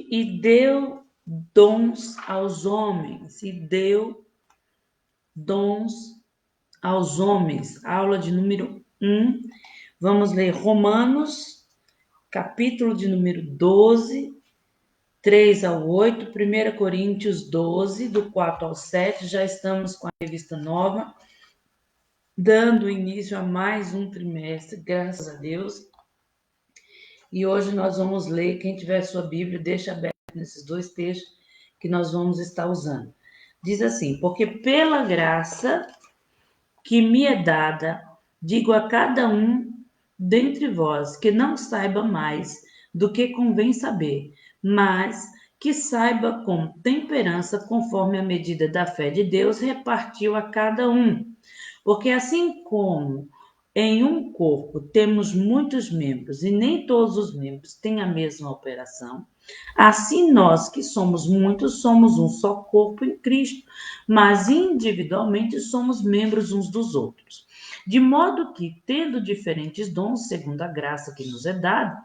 e deu dons aos homens, e deu dons aos homens. Aula de número 1. Vamos ler Romanos, capítulo de número 12, 3 ao 8, 1 Coríntios 12, do 4 ao 7. Já estamos com a revista nova, dando início a mais um trimestre, graças a Deus. E hoje nós vamos ler, quem tiver sua Bíblia, deixa aberto nesses dois textos que nós vamos estar usando. Diz assim: porque pela graça que me é dada, digo a cada um dentre vós que não saiba mais do que convém saber, mas que saiba com temperança, conforme a medida da fé de Deus, repartiu a cada um. Porque assim como em um corpo temos muitos membros e nem todos os membros têm a mesma operação, assim nós que somos muitos somos um só corpo em Cristo, mas individualmente somos membros uns dos outros. De modo que, tendo diferentes dons, segundo a graça que nos é dada,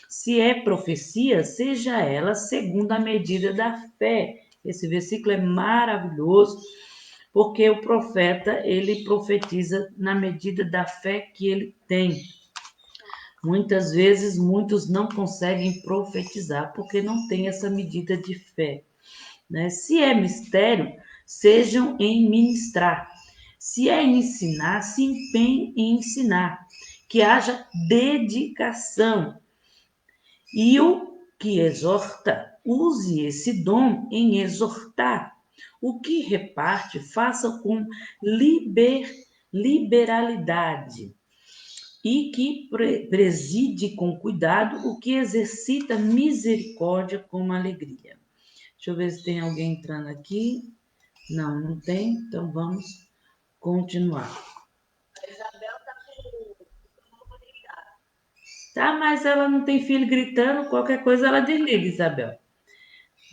se é profecia, seja ela segundo a medida da fé. Esse versículo é maravilhoso, porque o profeta, ele profetiza na medida da fé que ele tem. Muitas vezes, muitos não conseguem profetizar porque não tem essa medida de fé, né? Se é mistério, sejam em ministrar. Se é ensinar, se empenhe em ensinar. Que haja dedicação. E o que exorta, use esse dom em exortar. O que reparte, faça com liberalidade. E que preside com cuidado o que exercita misericórdia com alegria. Deixa eu ver se tem alguém entrando aqui. Não, não tem. Então vamos continuar. A Isabel está com ligado. Tá, mas ela não tem filho gritando. Qualquer coisa ela desliga, Isabel.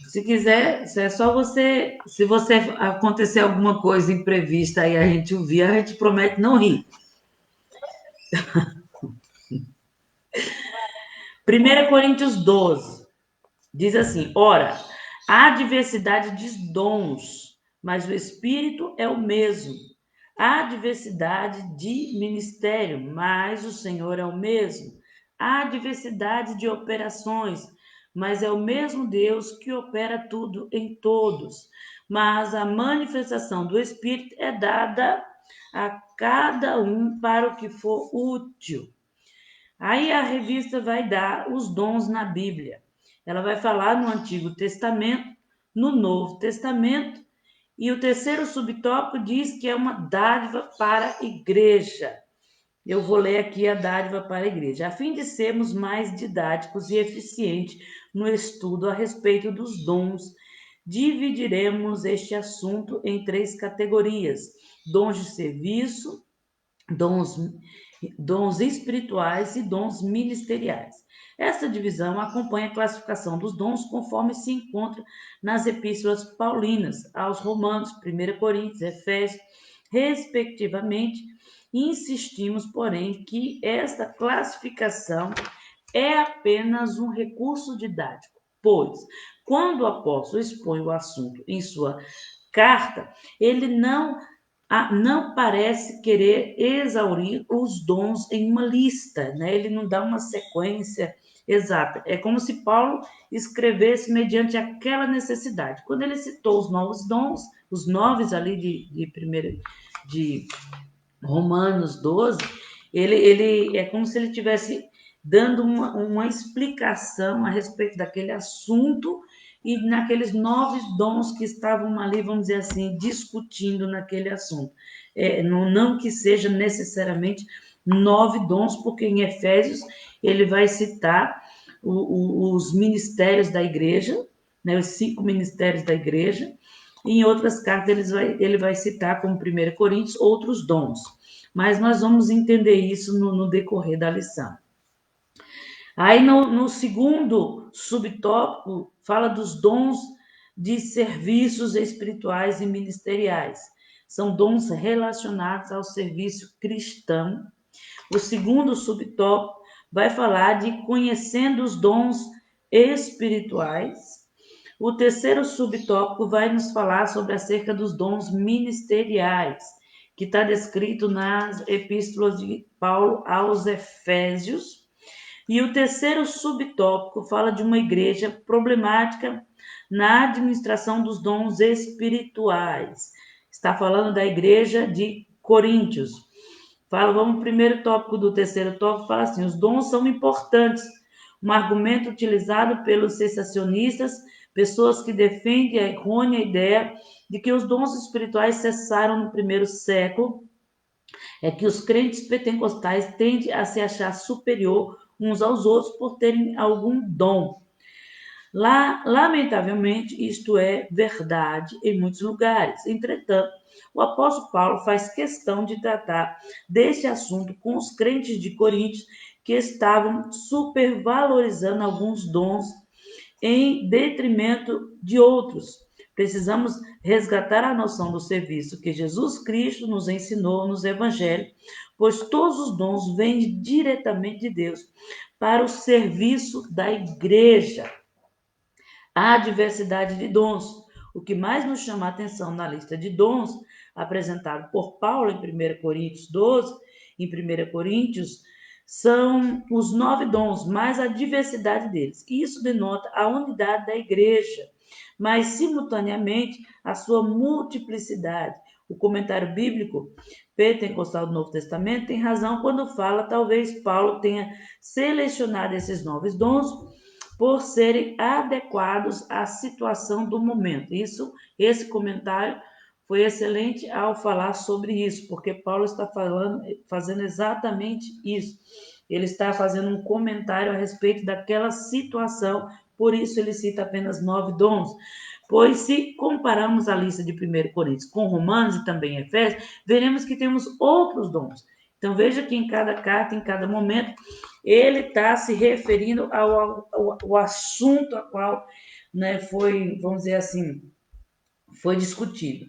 Se quiser, é só você. Se você acontecer alguma coisa imprevista e a gente ouvir, a gente promete não rir. 1 Coríntios 12 diz assim: ora, há diversidade de dons, mas o Espírito é o mesmo. Há diversidade de ministério, mas o Senhor é o mesmo. Há diversidade de operações, mas é o mesmo Deus que opera tudo em todos. Mas a manifestação do Espírito é dada a cada um para o que for útil. Aí a revista vai dar os dons na Bíblia. Ela vai falar no Antigo Testamento, no Novo Testamento, e o terceiro subtópico diz que é uma dádiva para a igreja. Eu vou ler aqui a dádiva para a igreja. A fim de sermos mais didáticos e eficientes no estudo a respeito dos dons, dividiremos este assunto em 3 categorias: dons de serviço, dons espirituais e dons ministeriais. Essa divisão acompanha a classificação dos dons conforme se encontra nas epístolas paulinas aos Romanos, 1 Coríntios, Efésios, respectivamente. Insistimos, porém, que esta classificação é apenas um recurso didático, pois, quando o apóstolo expõe o assunto em sua carta, ele não parece querer exaurir os dons em uma lista, né? Ele não dá uma sequência exata. É como se Paulo escrevesse mediante aquela necessidade. Quando ele citou os novos dons, os 9 ali de Romanos 12, ele é como se ele tivesse dando uma explicação a respeito daquele assunto e naqueles 9 dons que estavam ali, vamos dizer assim, discutindo naquele assunto. Não que seja necessariamente 9 dons, porque em Efésios ele vai citar os ministérios da igreja, né, os 5 ministérios da igreja, e em outras cartas ele vai citar, como 1 Coríntios, outros dons. Mas nós vamos entender isso no decorrer da lição. Aí no segundo subtópico fala dos dons de serviços espirituais e ministeriais. São dons relacionados ao serviço cristão. O segundo subtópico vai falar de conhecendo os dons espirituais. O terceiro subtópico vai nos falar sobre acerca dos dons ministeriais, que está descrito nas epístolas de Paulo aos Efésios. E o terceiro subtópico fala de uma igreja problemática na administração dos dons espirituais. Está falando da igreja de Coríntios. Vamos, o primeiro tópico do terceiro tópico fala assim: os dons são importantes. Um argumento utilizado pelos sensacionistas, pessoas que defendem a errônea ideia de que os dons espirituais cessaram no primeiro século, é que os crentes pentecostais tendem a se achar superior uns aos outros por terem algum dom. Lamentavelmente, isto é verdade em muitos lugares. Entretanto, o apóstolo Paulo faz questão de tratar desse assunto com os crentes de Coríntios que estavam supervalorizando alguns dons em detrimento de outros. Precisamos resgatar a noção do serviço que Jesus Cristo nos ensinou nos evangelhos, pois todos os dons vêm diretamente de Deus para o serviço da igreja. Há diversidade de dons. O que mais nos chama a atenção na lista de dons apresentado por Paulo em 1 Coríntios 12, em 1 Coríntios, são os 9 dons, mais a diversidade deles. Isso denota a unidade da igreja, mas simultaneamente a sua multiplicidade. O comentário bíblico pentecostal do Novo Testamento tem razão quando fala, talvez Paulo tenha selecionado esses 9 dons por serem adequados à situação do momento. Esse comentário foi excelente ao falar sobre isso, porque Paulo está fazendo exatamente isso. Ele está fazendo um comentário a respeito daquela situação, por isso ele cita apenas 9 dons. Pois se compararmos a lista de 1 Coríntios com Romanos e também Efésios, veremos que temos outros dons. Então veja que em cada carta, em cada momento, ele está se referindo ao assunto a qual, né, foi, vamos dizer assim, foi discutido.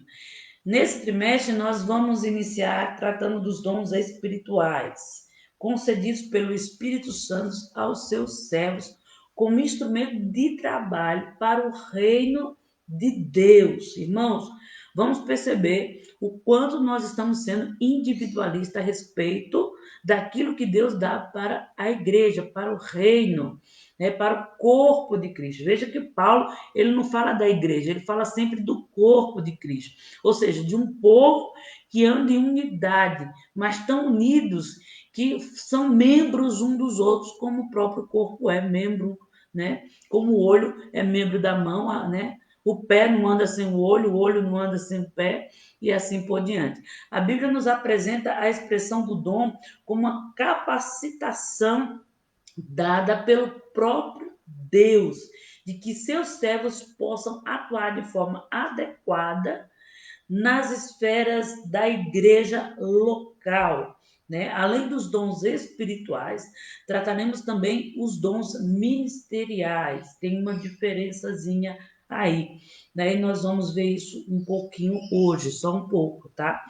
Nesse trimestre, nós vamos iniciar tratando dos dons espirituais, concedidos pelo Espírito Santo aos seus servos, como instrumento de trabalho para o reino de Deus. Irmãos, vamos perceber o quanto nós estamos sendo individualistas a respeito daquilo que Deus dá para a igreja, para o reino, né, para o corpo de Cristo. Veja que Paulo, ele não fala da igreja, ele fala sempre do corpo de Cristo, ou seja, de um povo que anda em unidade, mas tão unidos que são membros um dos outros, como o próprio corpo é membro, né? Como o olho é membro da mão, né? O pé não anda sem o olho não anda sem o pé, e assim por diante. A Bíblia nos apresenta a expressão do dom como uma capacitação dada pelo próprio Deus, de que seus servos possam atuar de forma adequada nas esferas da igreja local. Né? Além dos dons espirituais, trataremos também os dons ministeriais. Tem uma diferençazinha aí. Né? E nós vamos ver isso um pouquinho hoje, só um pouco, tá?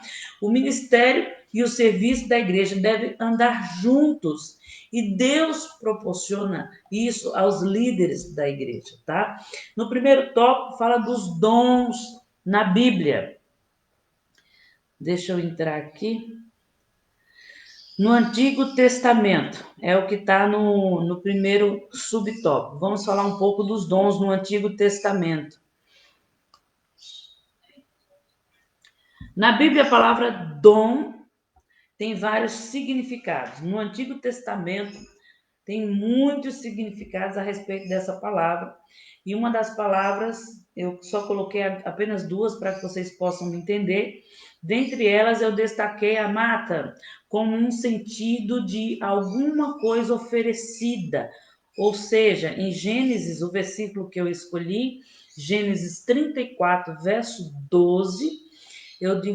O ministério e o serviço da igreja devem andar juntos. E Deus proporciona isso aos líderes da igreja, tá? No primeiro tópico, fala dos dons na Bíblia. Deixa eu entrar aqui. No Antigo Testamento, é o que está no primeiro subtópico. Vamos falar um pouco dos dons no Antigo Testamento. Na Bíblia, a palavra dom tem vários significados. No Antigo Testamento, tem muitos significados a respeito dessa palavra. E uma das palavras, eu só coloquei apenas 2 para que vocês possam entender. Dentre elas, eu destaquei a mata como um sentido de alguma coisa oferecida. Ou seja, em Gênesis, o versículo que eu escolhi, Gênesis 34, verso 12,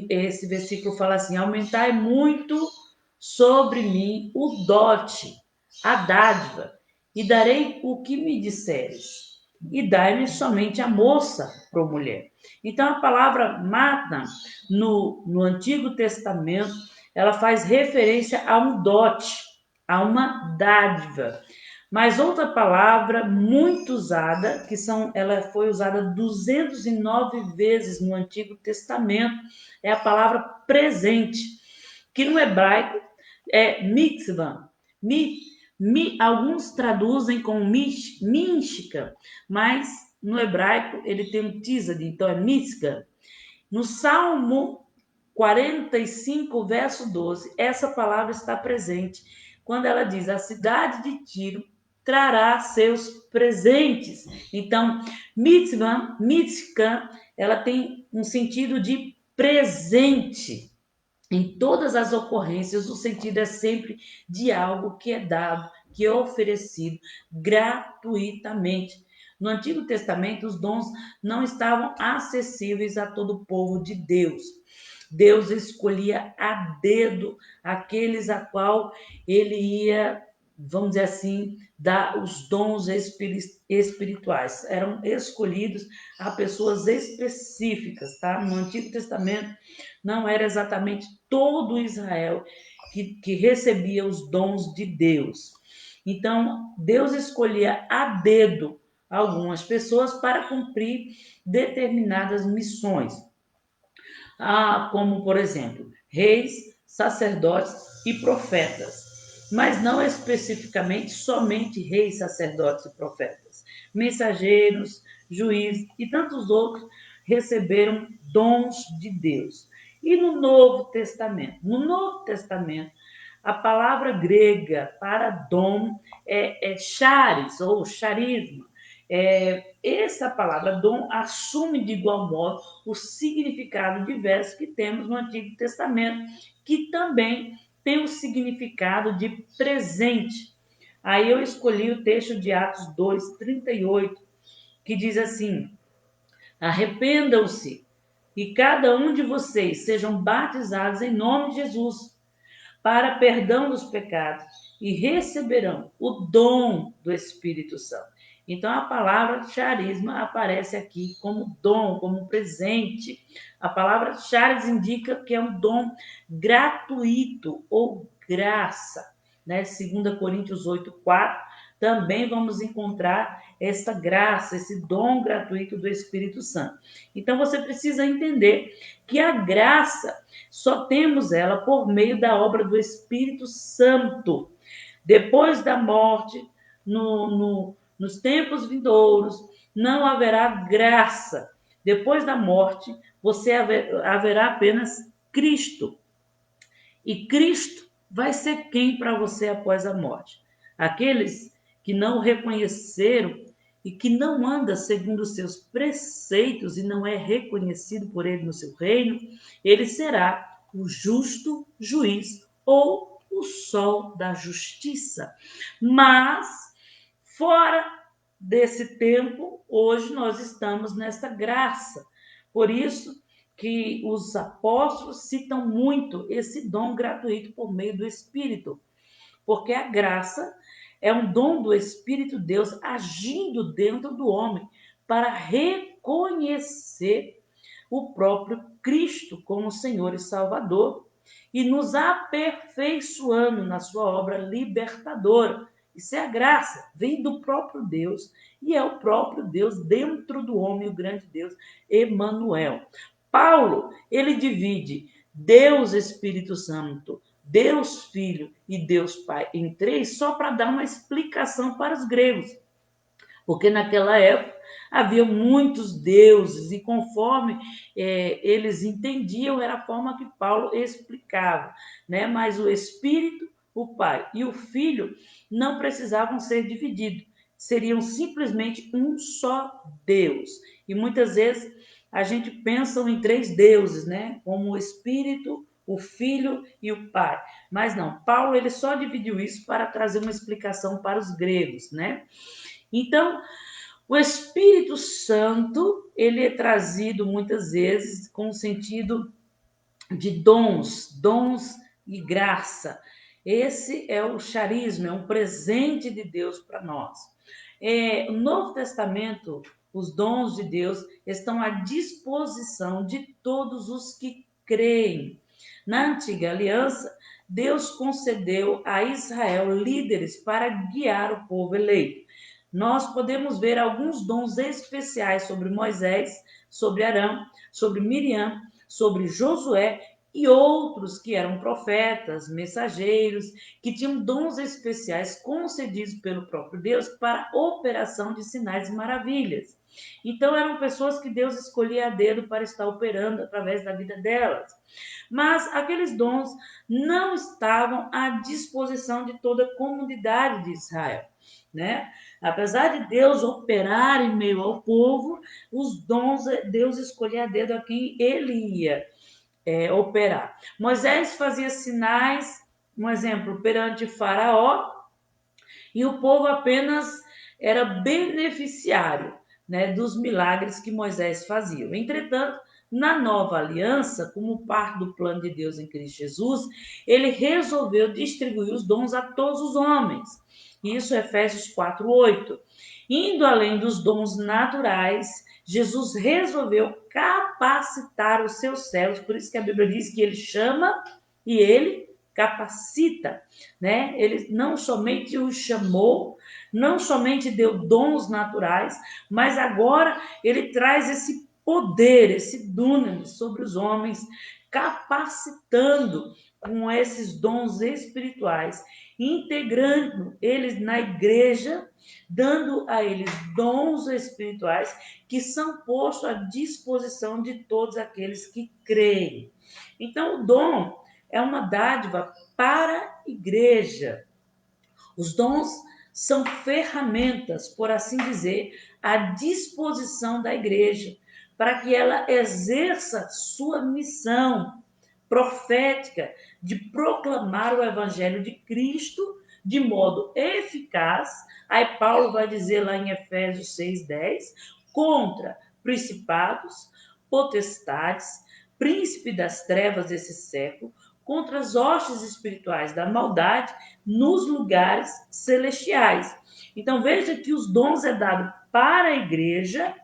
esse versículo fala assim: aumentai muito sobre mim o dote, a dádiva, e darei o que me disseres, e dai-me somente a moça para mulher. Então, a palavra mata, no Antigo Testamento, ela faz referência a um dote, a uma dádiva. Mas outra palavra muito usada, ela foi usada 209 vezes no Antigo Testamento, é a palavra presente, que no hebraico é mitzvah. Alguns traduzem como mística, mas no hebraico ele tem um tzad, então é mitzvah. No Salmo 45, verso 12, essa palavra está presente quando ela diz: a cidade de Tiro trará seus presentes. Então, mitzvah, ela tem um sentido de presente. Em todas as ocorrências, o sentido é sempre de algo que é dado, que é oferecido gratuitamente. No Antigo Testamento, os dons não estavam acessíveis a todo o povo de Deus. Deus escolhia a dedo aqueles a qual ele ia, vamos dizer assim, dar os dons espirituais. Eram escolhidos a pessoas específicas, tá? No Antigo Testamento, não era exatamente todo Israel que recebia os dons de Deus. Então, Deus escolhia a dedo algumas pessoas para cumprir determinadas missões. Como, por exemplo, reis, sacerdotes e profetas. Mas não especificamente somente reis, sacerdotes e profetas. Mensageiros, juízes e tantos outros receberam dons de Deus. E no Novo Testamento? No Novo Testamento, a palavra grega para dom é charis ou charisma. Essa palavra dom assume de igual modo o significado diverso que temos no Antigo Testamento, que também tem o significado de presente. Aí eu escolhi o texto de Atos 2:38, que diz assim: arrependam-se e cada um de vocês sejam batizados em nome de Jesus para perdão dos pecados e receberão o dom do Espírito Santo. Então a palavra charisma aparece aqui como dom, como presente. A palavra charis indica que é um dom gratuito ou graça, né? 2 Coríntios 8:4, também vamos encontrar essa graça, esse dom gratuito do Espírito Santo. Então você precisa entender que a graça só temos ela por meio da obra do Espírito Santo. Depois da morte, nos tempos vindouros, não haverá graça. Depois da morte, haverá apenas Cristo. E Cristo vai ser quem para você após a morte? Aqueles que não o reconheceram e que não anda segundo os seus preceitos e não é reconhecido por ele no seu reino, ele será o justo juiz ou o sol da justiça. Mas, fora desse tempo, hoje nós estamos nesta graça. Por isso que os apóstolos citam muito esse dom gratuito por meio do Espírito, porque a graça é um dom do Espírito Deus agindo dentro do homem para reconhecer o próprio Cristo como Senhor e Salvador e nos aperfeiçoando na sua obra libertadora. Isso é a graça, vem do próprio Deus e é o próprio Deus dentro do homem, o grande Deus, Emanuel. Paulo, ele divide Deus Espírito Santo, Deus Filho e Deus Pai em três, só para dar uma explicação para os gregos. Porque naquela época havia muitos deuses e conforme eles entendiam, era a forma que Paulo explicava, né? Mas o Espírito, o Pai e o Filho não precisavam ser divididos, seriam simplesmente um só Deus. E muitas vezes a gente pensa em três deuses, né? Como o Espírito, o Filho e o Pai. Mas não, Paulo ele só dividiu isso para trazer uma explicação para os gregos, né? Então, o Espírito Santo, ele é trazido muitas vezes com o sentido de dons e graça. Esse é o charisma, é um presente de Deus para nós. No Novo Testamento, os dons de Deus estão à disposição de todos os que creem. Na Antiga Aliança, Deus concedeu a Israel líderes para guiar o povo eleito. Nós podemos ver alguns dons especiais sobre Moisés, sobre Arão, sobre Miriam, sobre Josué e outros que eram profetas, mensageiros, que tinham dons especiais concedidos pelo próprio Deus para operação de sinais e maravilhas. Então eram pessoas que Deus escolhia a dedo para estar operando através da vida delas. Mas aqueles dons não estavam à disposição de toda a comunidade de Israel, né? Apesar de Deus operar em meio ao povo, os dons Deus escolhia a dedo a quem ele ia operar. Moisés fazia sinais, um exemplo, perante Faraó, e o povo apenas era beneficiário, né, dos milagres que Moisés fazia. Entretanto, na nova aliança, como parte do plano de Deus em Cristo Jesus, ele resolveu distribuir os dons a todos os homens. Isso é Efésios 4:8. Indo além dos dons naturais, Jesus resolveu capacitar os seus servos, por isso que a Bíblia diz que ele chama e ele capacita, né? Ele não somente os chamou, não somente deu dons naturais, mas agora ele traz esse poder, esse dunamis sobre os homens, capacitando com esses dons espirituais, integrando eles na igreja, dando a eles dons espirituais que são postos à disposição de todos aqueles que creem. Então, o dom é uma dádiva para a igreja. Os dons são ferramentas, por assim dizer, à disposição da igreja, para que ela exerça sua missão profética de proclamar o evangelho de Cristo de modo eficaz. Aí Paulo vai dizer lá em Efésios 6:10, contra principados, potestades, príncipe das trevas desse século, contra as hostes espirituais da maldade nos lugares celestiais. Então veja que os dons é dado para a igreja,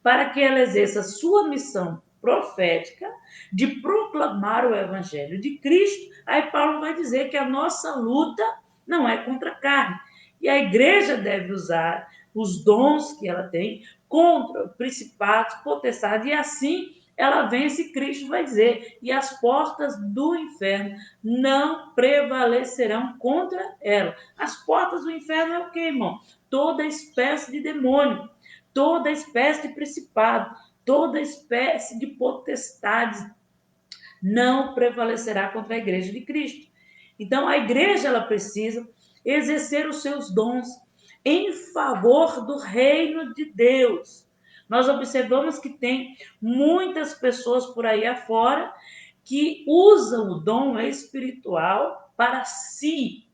para que ela exerça sua missão profética de proclamar o evangelho de Cristo. Aí Paulo vai dizer que a nossa luta não é contra a carne. E a igreja deve usar os dons que ela tem contra principados, potestades, e assim ela vence. Cristo vai dizer, e as portas do inferno não prevalecerão contra ela. As portas do inferno é o que, irmão? Toda espécie de demônio, toda espécie de principado, toda espécie de potestades não prevalecerá contra a igreja de Cristo. Então, a igreja ela precisa exercer os seus dons em favor do reino de Deus. Nós observamos que tem muitas pessoas por aí afora que usam o dom espiritual para si.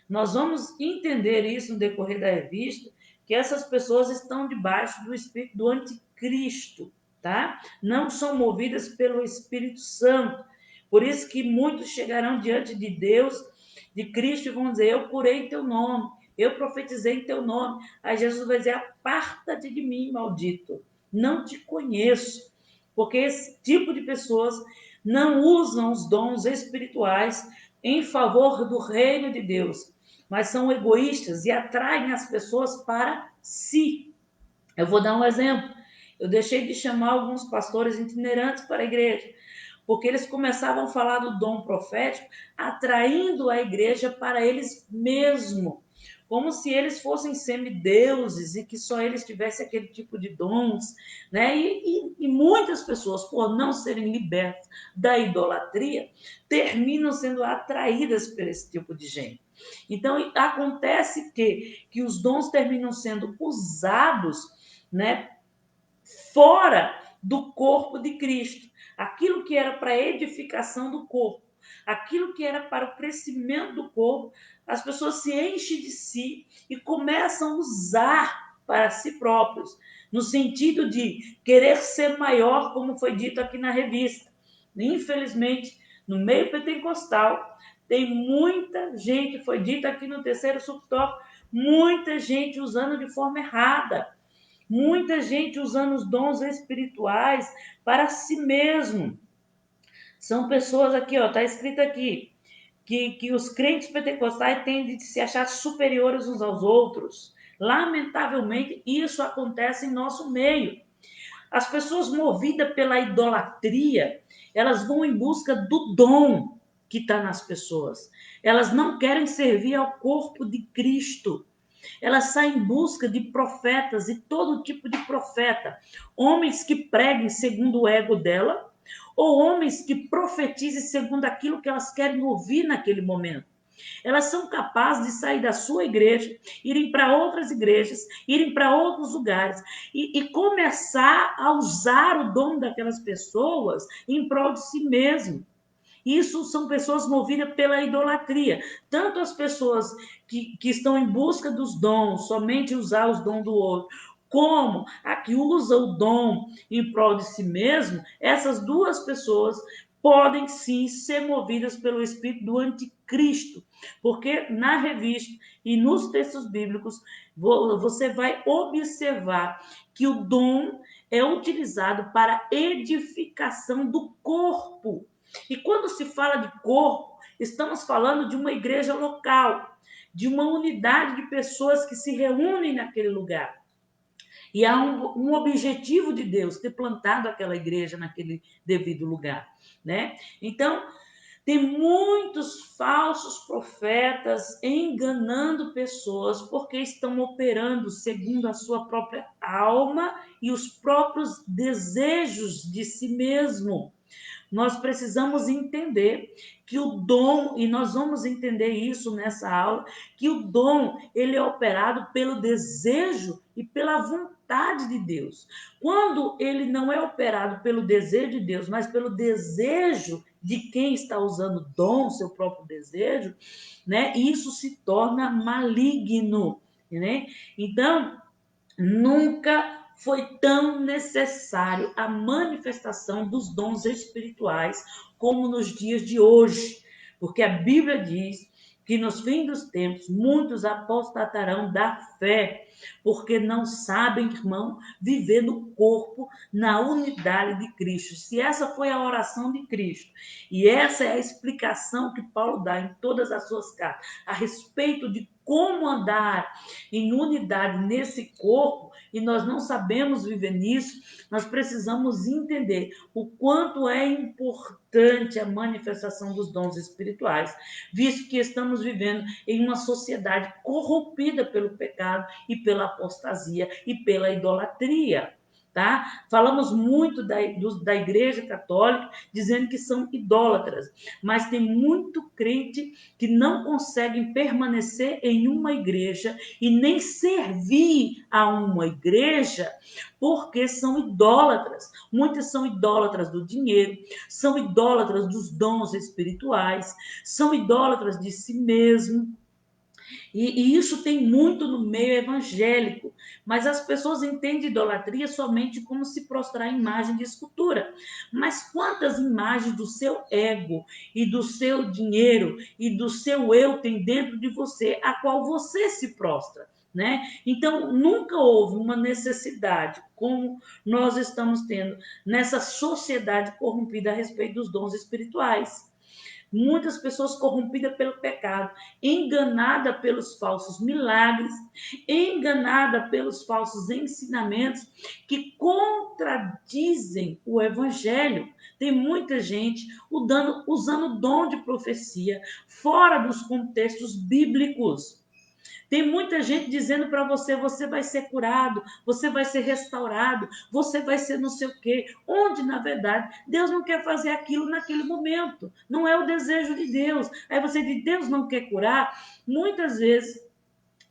Nós vamos entender isso no decorrer da revista, que essas pessoas estão debaixo do espírito do anticristo, tá? Não são movidas pelo Espírito Santo. Por isso que muitos chegarão diante de Deus, de Cristo, e vão dizer: eu curei em teu nome, eu profetizei em teu nome. Aí Jesus vai dizer: aparta-te de mim, maldito, não te conheço. Porque esse tipo de pessoas não usam os dons espirituais em favor do reino de Deus, mas são egoístas e atraem as pessoas para si. Eu vou dar um exemplo. Eu deixei de chamar alguns pastores itinerantes para a igreja, porque eles começavam a falar do dom profético, atraindo a igreja para eles mesmos, como se eles fossem semideuses e que só eles tivessem aquele tipo de dons, né? E muitas pessoas, por não serem libertas da idolatria, terminam sendo atraídas por esse tipo de gente. Então, acontece que os dons terminam sendo usados, né, fora do corpo de Cristo. Aquilo que era para a edificação do corpo, aquilo que era para o crescimento do corpo, as pessoas se enchem de si e começam a usar para si próprios, no sentido de querer ser maior, como foi dito aqui na revista. Infelizmente, no meio pentecostal, tem muita gente, foi dito aqui no terceiro subtópico, muita gente usando de forma errada. Muita gente usando os dons espirituais para si mesmo. São pessoas aqui, ó, tá escrito aqui, que os crentes pentecostais tendem a se achar superiores uns aos outros. Lamentavelmente, isso acontece em nosso meio. As pessoas movidas pela idolatria, elas vão em busca do dom que está nas pessoas. Elas não querem servir ao corpo de Cristo. Elas saem em busca de profetas e todo tipo de profeta. Homens que preguem segundo o ego dela, ou homens que profetizem segundo aquilo que elas querem ouvir naquele momento. Elas são capazes de sair da sua igreja, irem para outras igrejas, irem para outros lugares e começar a usar o dom daquelas pessoas em prol de si mesmo. Isso são pessoas movidas pela idolatria. Tanto as pessoas que estão em busca dos dons, somente usar os dons do outro, como a que usa o dom em prol de si mesmo, essas duas pessoas podem sim ser movidas pelo espírito do anticristo, porque na revista e nos textos bíblicos você vai observar que o dom é utilizado para edificação do corpo. E quando se fala de corpo, estamos falando de uma igreja local, de uma unidade de pessoas que se reúnem naquele lugar. E há um objetivo de Deus, ter plantado aquela igreja naquele devido lugar, né? Então, tem muitos falsos profetas enganando pessoas porque estão operando segundo a sua própria alma e os próprios desejos de si mesmo. Nós precisamos entender que o dom, e nós vamos entender isso nessa aula, que o dom, ele é operado pelo desejo e pela vontade de Deus. Quando ele não é operado pelo desejo de Deus, mas pelo desejo de quem está usando o dom, seu próprio desejo, né? Isso se torna maligno, né? Então, nunca foi tão necessário a manifestação dos dons espirituais como nos dias de hoje, porque a Bíblia diz que nos fins dos tempos muitos apostatarão da fé, porque não sabem, irmão, viver no corpo, na unidade de Cristo. Se essa foi a oração de Cristo, e essa é a explicação que Paulo dá em todas as suas cartas, a respeito de como andar em unidade nesse corpo, e nós não sabemos viver nisso, nós precisamos entender o quanto é importante a manifestação dos dons espirituais, visto que estamos vivendo em uma sociedade corrompida pelo pecado e pela apostasia e pela idolatria. Tá? Falamos muito da Igreja Católica, dizendo que são idólatras, mas tem muito crente que não conseguem permanecer em uma igreja e nem servir a uma igreja porque são idólatras. Muitas são idólatras do dinheiro, são idólatras dos dons espirituais, são idólatras de si mesmo. E isso tem muito no meio evangélico, mas as pessoas entendem idolatria somente como se prostrar em imagem de escultura. Mas quantas imagens do seu ego e do seu dinheiro e do seu eu tem dentro de você, a qual você se prostra? Né? Então, nunca houve uma necessidade, como nós estamos tendo nessa sociedade corrompida a respeito dos dons espirituais. Muitas pessoas corrompidas pelo pecado, enganada pelos falsos milagres, enganada pelos falsos ensinamentos que contradizem o evangelho. Tem muita gente usando o dom de profecia fora dos contextos bíblicos. Tem muita gente dizendo para você, você vai ser curado, você vai ser restaurado, você vai ser não sei o quê. Onde, na verdade, Deus não quer fazer aquilo naquele momento. Não é o desejo de Deus. Aí você diz, Deus não quer curar. Muitas vezes,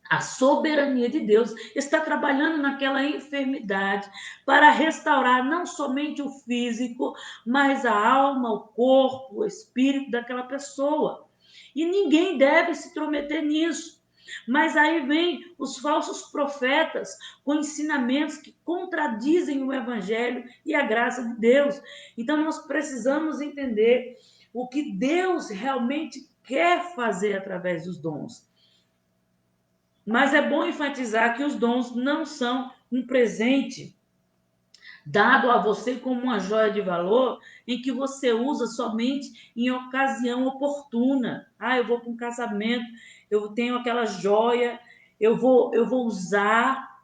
a soberania de Deus está trabalhando naquela enfermidade para restaurar não somente o físico, mas a alma, o corpo, o espírito daquela pessoa. E ninguém deve se intrometer nisso. Mas aí vem os falsos profetas com ensinamentos que contradizem o evangelho e a graça de Deus. Então nós precisamos entender o que Deus realmente quer fazer através dos dons. Mas é bom enfatizar que os dons não são um presente dado a você como uma joia de valor, em que você usa somente em ocasião oportuna. Ah, eu vou para um casamento, eu tenho aquela joia, eu vou usar.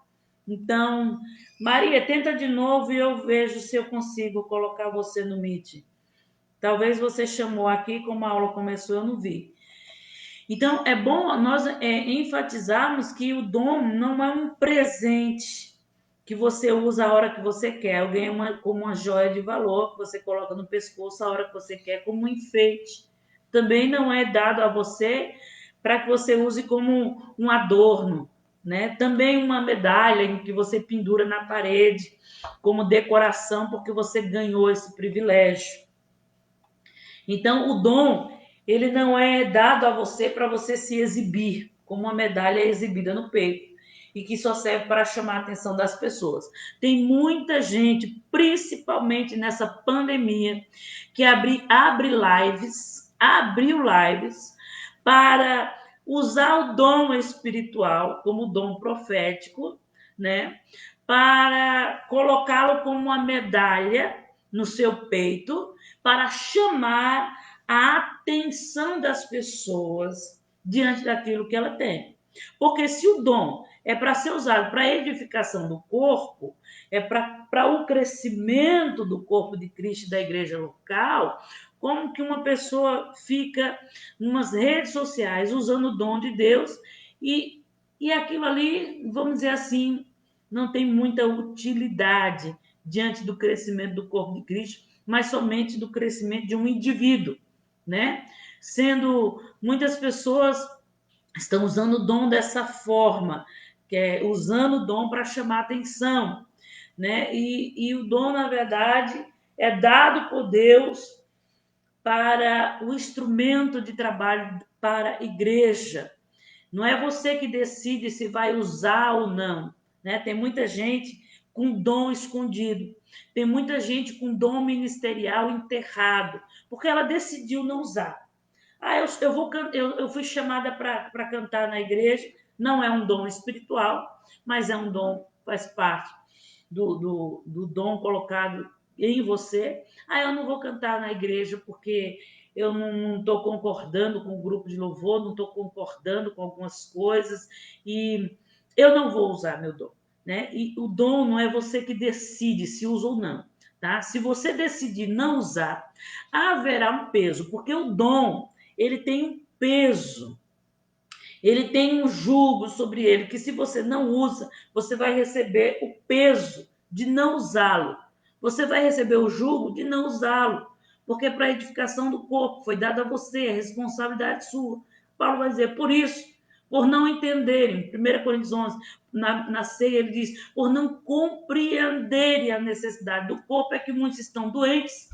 Então, Maria, tenta de novo e eu vejo se eu consigo colocar você no Meet. Talvez você chamou aqui, como a aula começou, eu não vi. Então, é bom nós enfatizarmos que o dom não é um presente que você usa a hora que você quer. Alguém como uma joia de valor que você coloca no pescoço a hora que você quer, como um enfeite. Também não é dado a você para que você use como um adorno, né? Também uma medalha em que você pendura na parede como decoração, porque você ganhou esse privilégio. Então, o dom, ele não é dado a você para você se exibir, como uma medalha é exibida no peito, e que só serve para chamar a atenção das pessoas. Tem muita gente, principalmente nessa pandemia, que abriu lives para usar o dom espiritual como dom profético, né? Para colocá-lo como uma medalha no seu peito, para chamar a atenção das pessoas diante daquilo que ela tem. Porque se o dom é para ser usado para a edificação do corpo, é para o crescimento do corpo de Cristo e da igreja local, como que uma pessoa fica nas redes sociais usando o dom de Deus e aquilo ali, vamos dizer assim, não tem muita utilidade diante do crescimento do corpo de Cristo, mas somente do crescimento de um indivíduo, né? Sendo muitas pessoas estão usando o dom dessa forma, que é usando o dom para chamar atenção, né? E o dom, na verdade, é dado por Deus para o instrumento de trabalho para a igreja. Não é você que decide se vai usar ou não, né? Tem muita gente com dom escondido, tem muita gente com dom ministerial enterrado, porque ela decidiu não usar. Ah, eu fui chamada para cantar na igreja, não é um dom espiritual, mas é um dom, faz parte do dom colocado em você. Ah, eu não vou cantar na igreja porque eu não estou concordando com o grupo de louvor, não estou concordando com algumas coisas e eu não vou usar meu dom, né? E o dom não é você que decide se usa ou não, tá? Se você decidir não usar, haverá um peso, porque o dom, ele tem um peso, ele tem um jugo sobre ele, que se você não usa, você vai receber o peso de não usá-lo. Você vai receber o jugo de não usá-lo, porque para a edificação do corpo foi dada a você, a responsabilidade sua. Paulo vai dizer, por isso, por não entenderem, 1 Coríntios 11, na ceia ele diz, por não compreenderem a necessidade do corpo, é que muitos estão doentes,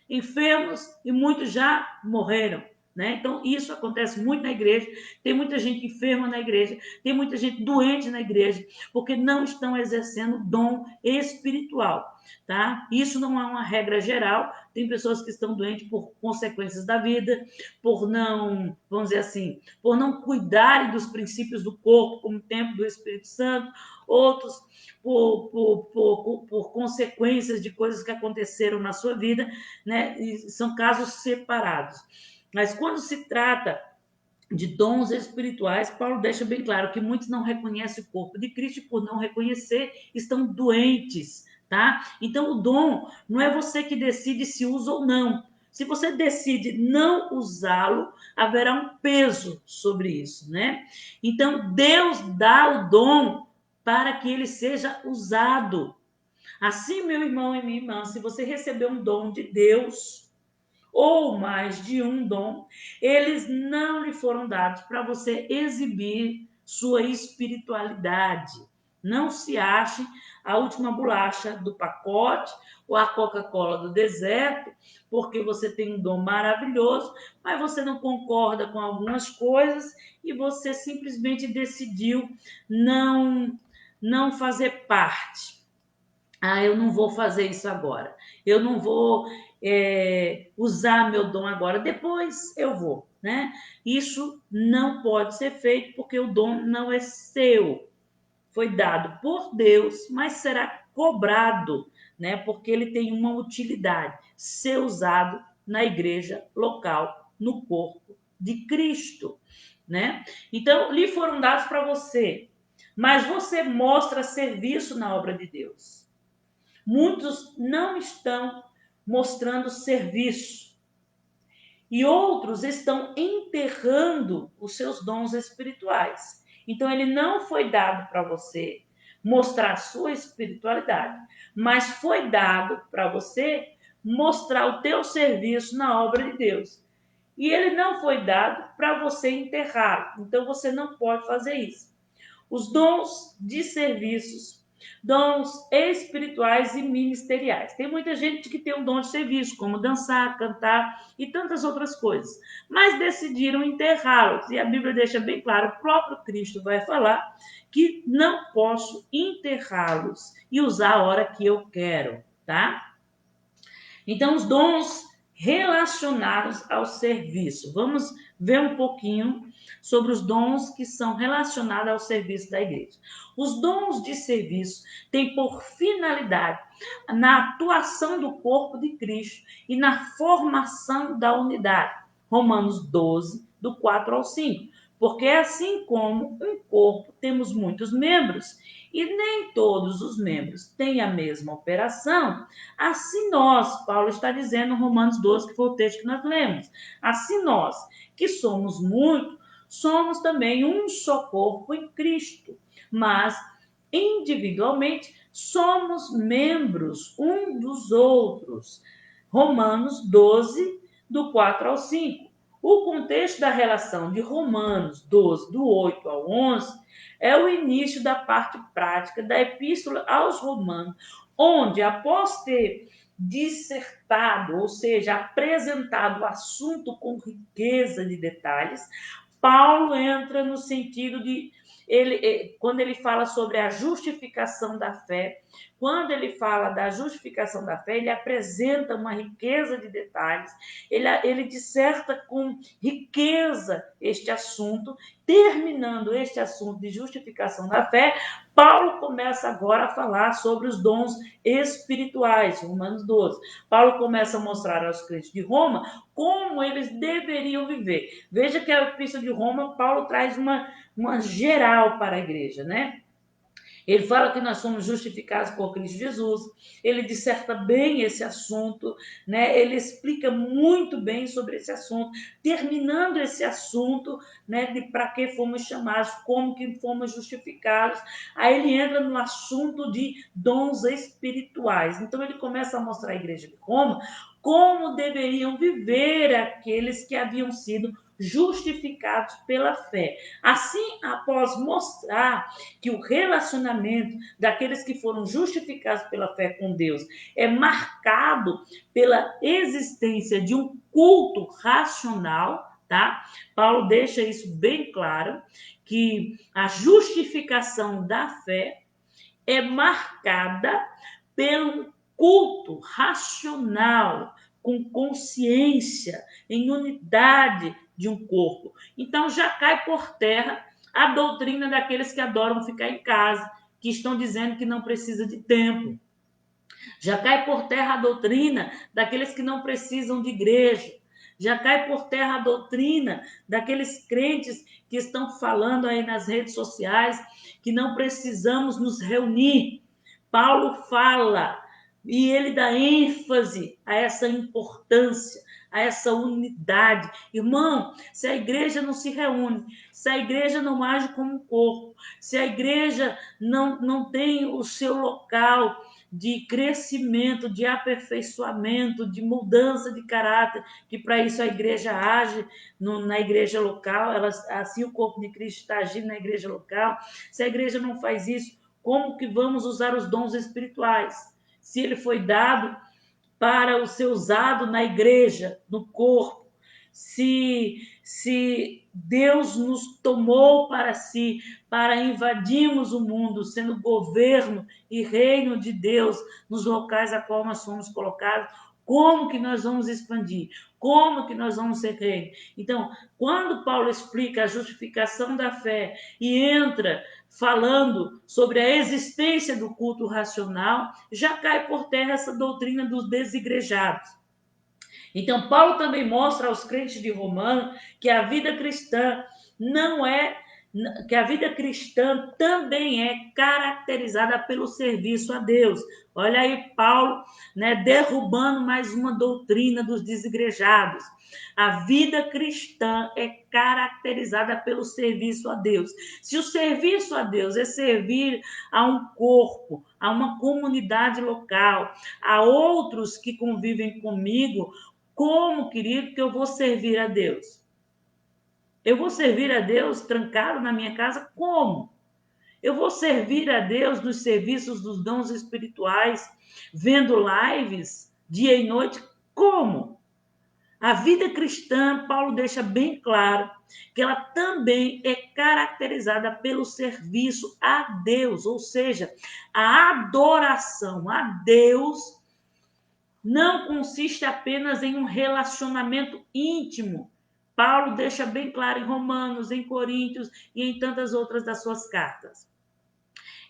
enfermos e muitos já morreram. Né? Então, isso acontece muito na igreja. Tem muita gente enferma na igreja, tem muita gente doente na igreja, porque não estão exercendo dom espiritual. Tá? Isso não é uma regra geral. Tem pessoas que estão doentes por consequências da vida, por não, vamos dizer assim, por não cuidarem dos princípios do corpo, como o templo do Espírito Santo, outros por consequências de coisas que aconteceram na sua vida, né? E são casos separados. Mas quando se trata de dons espirituais, Paulo deixa bem claro que muitos não reconhecem o corpo de Cristo e por não reconhecer estão doentes, tá? Então o dom não é você que decide se usa ou não. Se você decide não usá-lo, haverá um peso sobre isso, né? Então Deus dá o dom para que ele seja usado. Assim, meu irmão e minha irmã, se você receber um dom de Deus, ou mais de um dom, eles não lhe foram dados para você exibir sua espiritualidade. Não se ache a última bolacha do pacote ou a Coca-Cola do deserto, porque você tem um dom maravilhoso, mas você não concorda com algumas coisas e você simplesmente decidiu não fazer parte. Ah, eu não vou fazer isso agora. Eu não vou usar meu dom agora. Depois eu vou, né? Isso não pode ser feito porque o dom não é seu. Foi dado por Deus, mas será cobrado, né? Porque ele tem uma utilidade, ser usado na igreja local, no corpo de Cristo, né? Então, lhe foram dados para você, mas você mostra serviço na obra de Deus. Muitos não estão mostrando serviço e outros estão enterrando os seus dons espirituais. Então, ele não foi dado para você mostrar a sua espiritualidade, mas foi dado para você mostrar o teu serviço na obra de Deus. E ele não foi dado para você enterrar. Então, você não pode fazer isso. Os dons de serviços, dons espirituais e ministeriais. Tem muita gente que tem um dom de serviço, como dançar, cantar e tantas outras coisas, mas decidiram enterrá-los. E a Bíblia deixa bem claro, o próprio Cristo vai falar que não posso enterrá-los e usar a hora que eu quero, tá? Então, os dons relacionados ao serviço. Vamos ver um pouquinho sobre os dons que são relacionados ao serviço da igreja. Os dons de serviço têm por finalidade na atuação do corpo de Cristo e na formação da unidade. Romanos 12, do 4 ao 5. Porque assim como um corpo temos muitos membros e nem todos os membros têm a mesma operação, assim nós, Paulo está dizendo em Romanos 12, que foi o texto que nós lemos, assim nós, que somos muitos, somos também um só corpo em Cristo, mas individualmente somos membros um dos outros. Romanos 12, do 4 ao 5. O contexto da relação de Romanos 12, do 8 ao 11, é o início da parte prática da Epístola aos Romanos, onde, após ter dissertado, ou seja, apresentado o assunto com riqueza de detalhes, Paulo entra no sentido de, quando ele fala sobre a justificação da fé, quando ele fala da justificação da fé, ele apresenta uma riqueza de detalhes, ele disserta com riqueza este assunto. Terminando este assunto de justificação da fé, Paulo começa agora a falar sobre os dons espirituais, Romanos 12. Paulo começa a mostrar aos crentes de Roma como eles deveriam viver. Veja que a Epístola de Roma, Paulo traz uma geral para a igreja, né? Ele fala que nós somos justificados por Cristo Jesus, ele disserta bem esse assunto, né? Ele explica muito bem sobre esse assunto, terminando esse assunto, né, de para que fomos chamados, como que fomos justificados. Aí ele entra no assunto de dons espirituais. Então ele começa a mostrar à igreja de Roma como deveriam viver aqueles que haviam sido justificados pela fé. Assim, após mostrar que o relacionamento daqueles que foram justificados pela fé com Deus é marcado pela existência de um culto racional, tá? Paulo deixa isso bem claro, que a justificação da fé é marcada pelo culto racional, com consciência, em unidade de um corpo. Então já cai por terra a doutrina daqueles que adoram ficar em casa, que estão dizendo que não precisa de templo. Já cai por terra a doutrina daqueles que não precisam de igreja. Já cai por terra a doutrina daqueles crentes que estão falando aí nas redes sociais que não precisamos nos reunir. Paulo fala e ele dá ênfase a essa importância, a essa unidade. Irmão, se a igreja não se reúne, se a igreja não age como um corpo, se a igreja não tem o seu local de crescimento, de aperfeiçoamento, de mudança de caráter, que para isso a igreja age na igreja local, assim o corpo de Cristo está agindo na igreja local. Se a igreja não faz isso, como que vamos usar os dons espirituais? Se ele foi dado para ser usado na igreja, no corpo, se Deus nos tomou para si, para invadirmos o mundo, sendo governo e reino de Deus nos locais a qual nós somos colocados, Como que nós vamos expandir? Como que nós vamos ser reino? Então, quando Paulo explica a justificação da fé e entra falando sobre a existência do culto racional, já cai por terra essa doutrina dos desigrejados. Então, Paulo também mostra aos crentes de Romano que a vida cristã não é, que a vida cristã também é caracterizada pelo serviço a Deus. Olha aí Paulo, né, derrubando mais uma doutrina dos desigrejados. A vida cristã é caracterizada pelo serviço a Deus. Se o serviço a Deus é servir a um corpo, a uma comunidade local, a outros que convivem comigo, como, querido, que eu vou servir a Deus? Eu vou servir a Deus trancado na minha casa? Como? Eu vou servir a Deus nos serviços dos dons espirituais, vendo lives dia e noite? Como? A vida cristã, Paulo deixa bem claro que ela também é caracterizada pelo serviço a Deus, ou seja, a adoração a Deus não consiste apenas em um relacionamento íntimo. Paulo deixa bem claro em Romanos, em Coríntios e em tantas outras das suas cartas.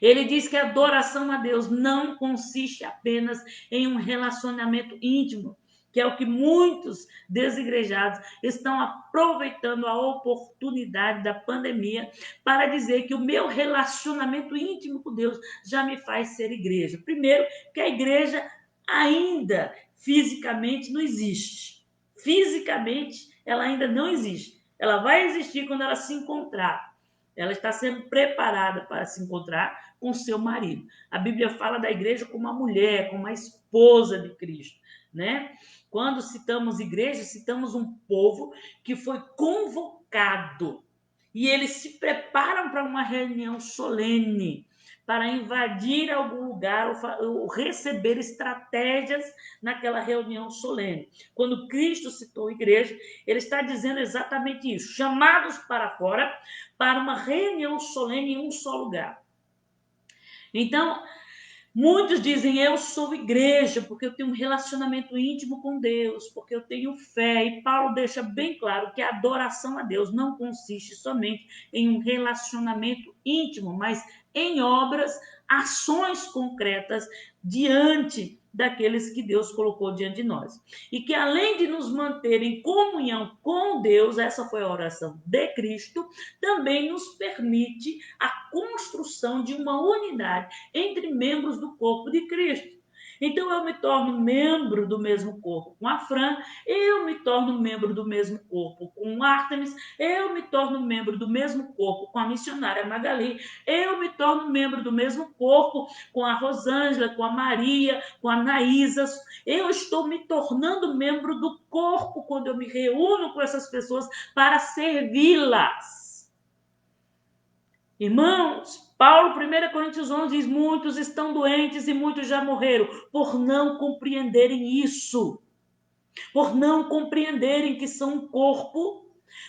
Ele diz que a adoração a Deus não consiste apenas em um relacionamento íntimo, que é o que muitos desigrejados estão aproveitando a oportunidade da pandemia para dizer que o meu relacionamento íntimo com Deus já me faz ser igreja. Primeiro, que a igreja ainda fisicamente não existe. Fisicamente, ela ainda não existe. Ela vai existir quando ela se encontrar. Ela está sendo preparada para se encontrar com seu marido. A Bíblia fala da igreja como uma mulher, como uma esposa de Cristo, né? Quando citamos igreja, citamos um povo que foi convocado e eles se preparam para uma reunião solene, para invadir algum lugar ou receber estratégias naquela reunião solene. Quando Cristo citou a igreja, ele está dizendo exatamente isso: chamados para fora, para uma reunião solene em um só lugar. Então, muitos dizem, eu sou igreja, porque eu tenho um relacionamento íntimo com Deus, porque eu tenho fé. E Paulo deixa bem claro que a adoração a Deus não consiste somente em um relacionamento íntimo, mas em obras, ações concretas diante daqueles que Deus colocou diante de nós. E que além de nos manter em comunhão com Deus, essa foi a oração de Cristo, também nos permite a construção de uma unidade entre membros do corpo de Cristo. Então eu me torno membro do mesmo corpo com a Fran, eu me torno membro do mesmo corpo com o Artemis, eu me torno membro do mesmo corpo com a missionária Magali, eu me torno membro do mesmo corpo com a Rosângela, com a Maria, com a Naísa. Eu estou me tornando membro do corpo quando eu me reúno com essas pessoas para servi-las. Irmãos, Paulo, 1 Coríntios 11, diz, muitos estão doentes e muitos já morreram, por não compreenderem isso, por não compreenderem que são um corpo,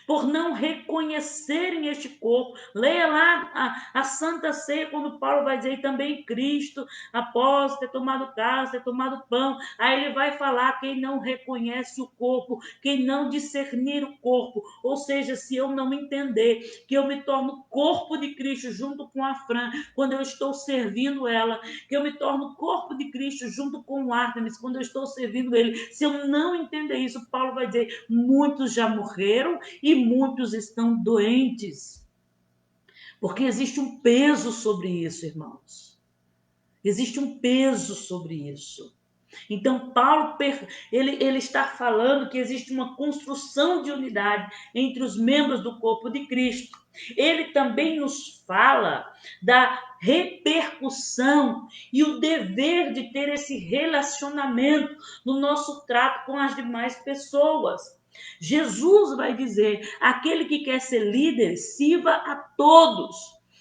por não reconhecerem este corpo. Leia lá a Santa Ceia, quando Paulo vai dizer, também Cristo, após ter tomado cálice, ter tomado pão, aí ele vai falar, quem não reconhece o corpo, quem não discernir o corpo, ou seja, se eu não entender que eu me torno corpo de Cristo junto com a Fran, quando eu estou servindo ela, que eu me torno corpo de Cristo junto com o Artemis, quando eu estou servindo ele, se eu não entender isso, Paulo vai dizer, muitos já morreram e muitos estão doentes. Porque existe um peso sobre isso, irmãos. Existe um peso sobre isso. Então, Paulo, ele está falando que existe uma construção de unidade entre os membros do corpo de Cristo. Ele também nos fala da repercussão e o dever de ter esse relacionamento no nosso trato com as demais pessoas. Jesus vai dizer, aquele que quer ser líder, sirva a todos.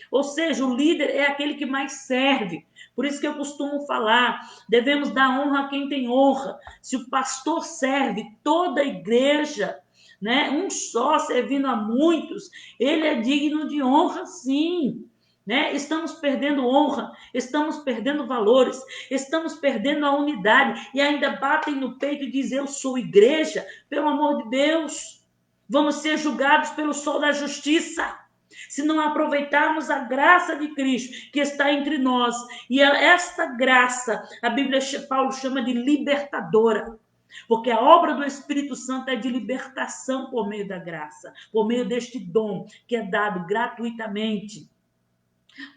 Ou seja, o líder é aquele que mais serve. Por isso que eu costumo falar, devemos dar honra a quem tem honra. Se o pastor serve toda a igreja, né, um só servindo a muitos, ele é digno de honra, sim. né? Estamos perdendo honra, estamos perdendo valores, estamos perdendo a unidade e ainda batem no peito e dizem: eu sou igreja, pelo amor de Deus. Vamos ser julgados pelo sol da justiça se não aproveitarmos a graça de Cristo que está entre nós. E esta graça, a Bíblia, Paulo chama de libertadora. Porque a obra do Espírito Santo é de libertação por meio da graça, por meio deste dom que é dado gratuitamente.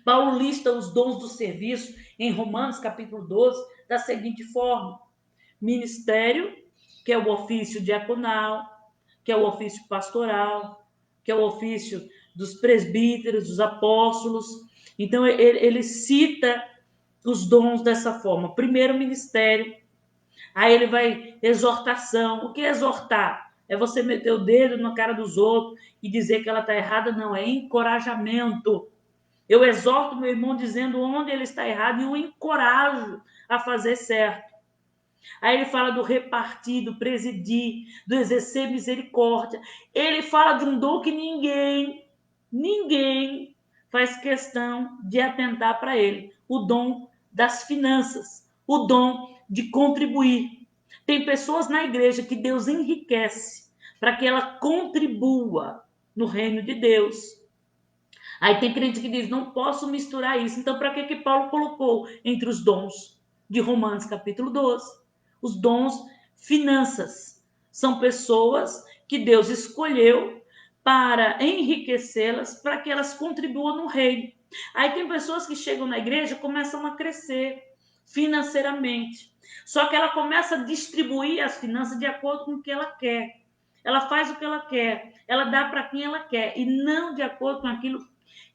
Paulo lista os dons do serviço em Romanos capítulo 12 da seguinte forma: ministério, que é o ofício diaconal, que é o ofício pastoral, que é o ofício dos presbíteros, dos apóstolos. Então ele cita os dons dessa forma. Primeiro, ministério. Aí ele vai exortação. O que é exortar? É você meter o dedo na cara dos outros e dizer que ela está errada? Não, é encorajamento. Eu exorto meu irmão dizendo onde ele está errado e o encorajo a fazer certo. Aí ele fala do repartir, do presidir, do exercer misericórdia. Ele fala de um dom que ninguém faz questão de atentar para ele. O dom das finanças, o dom de contribuir. Tem pessoas na igreja que Deus enriquece para que ela contribua no reino de Deus. Aí tem crente que diz: não posso misturar isso. Então, para que Paulo colocou entre os dons de Romanos capítulo 12? Os dons finanças. São pessoas que Deus escolheu para enriquecê-las, para que elas contribuam no reino. Aí tem pessoas que chegam na igreja e começam a crescer financeiramente. Só que ela começa a distribuir as finanças de acordo com o que ela quer. Ela faz o que ela quer, ela dá para quem ela quer, e não de acordo com aquilo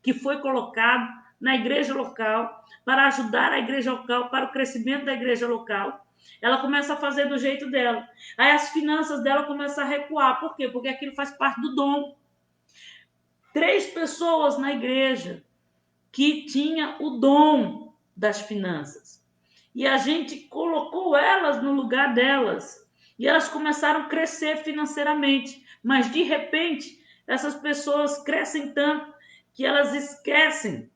que foi colocado na igreja local, para ajudar a igreja local, para o crescimento da igreja local. Ela começa a fazer do jeito dela. Aí as finanças dela começam a recuar. Por quê? Porque aquilo faz parte do dom. 3 pessoas na igreja que tinha o dom das finanças. E a gente colocou elas no lugar delas. E elas começaram a crescer financeiramente. Mas, de repente, essas pessoas crescem tanto que elas esquecem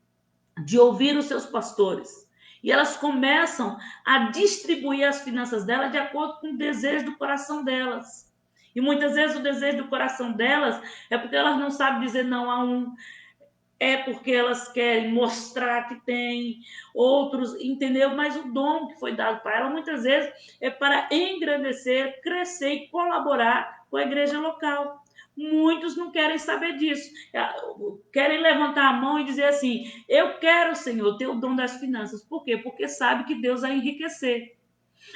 de ouvir os seus pastores. E elas começam a distribuir as finanças delas de acordo com o desejo do coração delas. E muitas vezes o desejo do coração delas é porque elas não sabem dizer não a um, é porque elas querem mostrar que tem, outros, entendeu? Mas o dom que foi dado para ela, muitas vezes, é para engrandecer, crescer e colaborar com a igreja local. Muitos não querem saber disso. Querem levantar a mão e dizer assim: eu quero, Senhor, ter o dom das finanças. Por quê? Porque sabe que Deus vai enriquecer.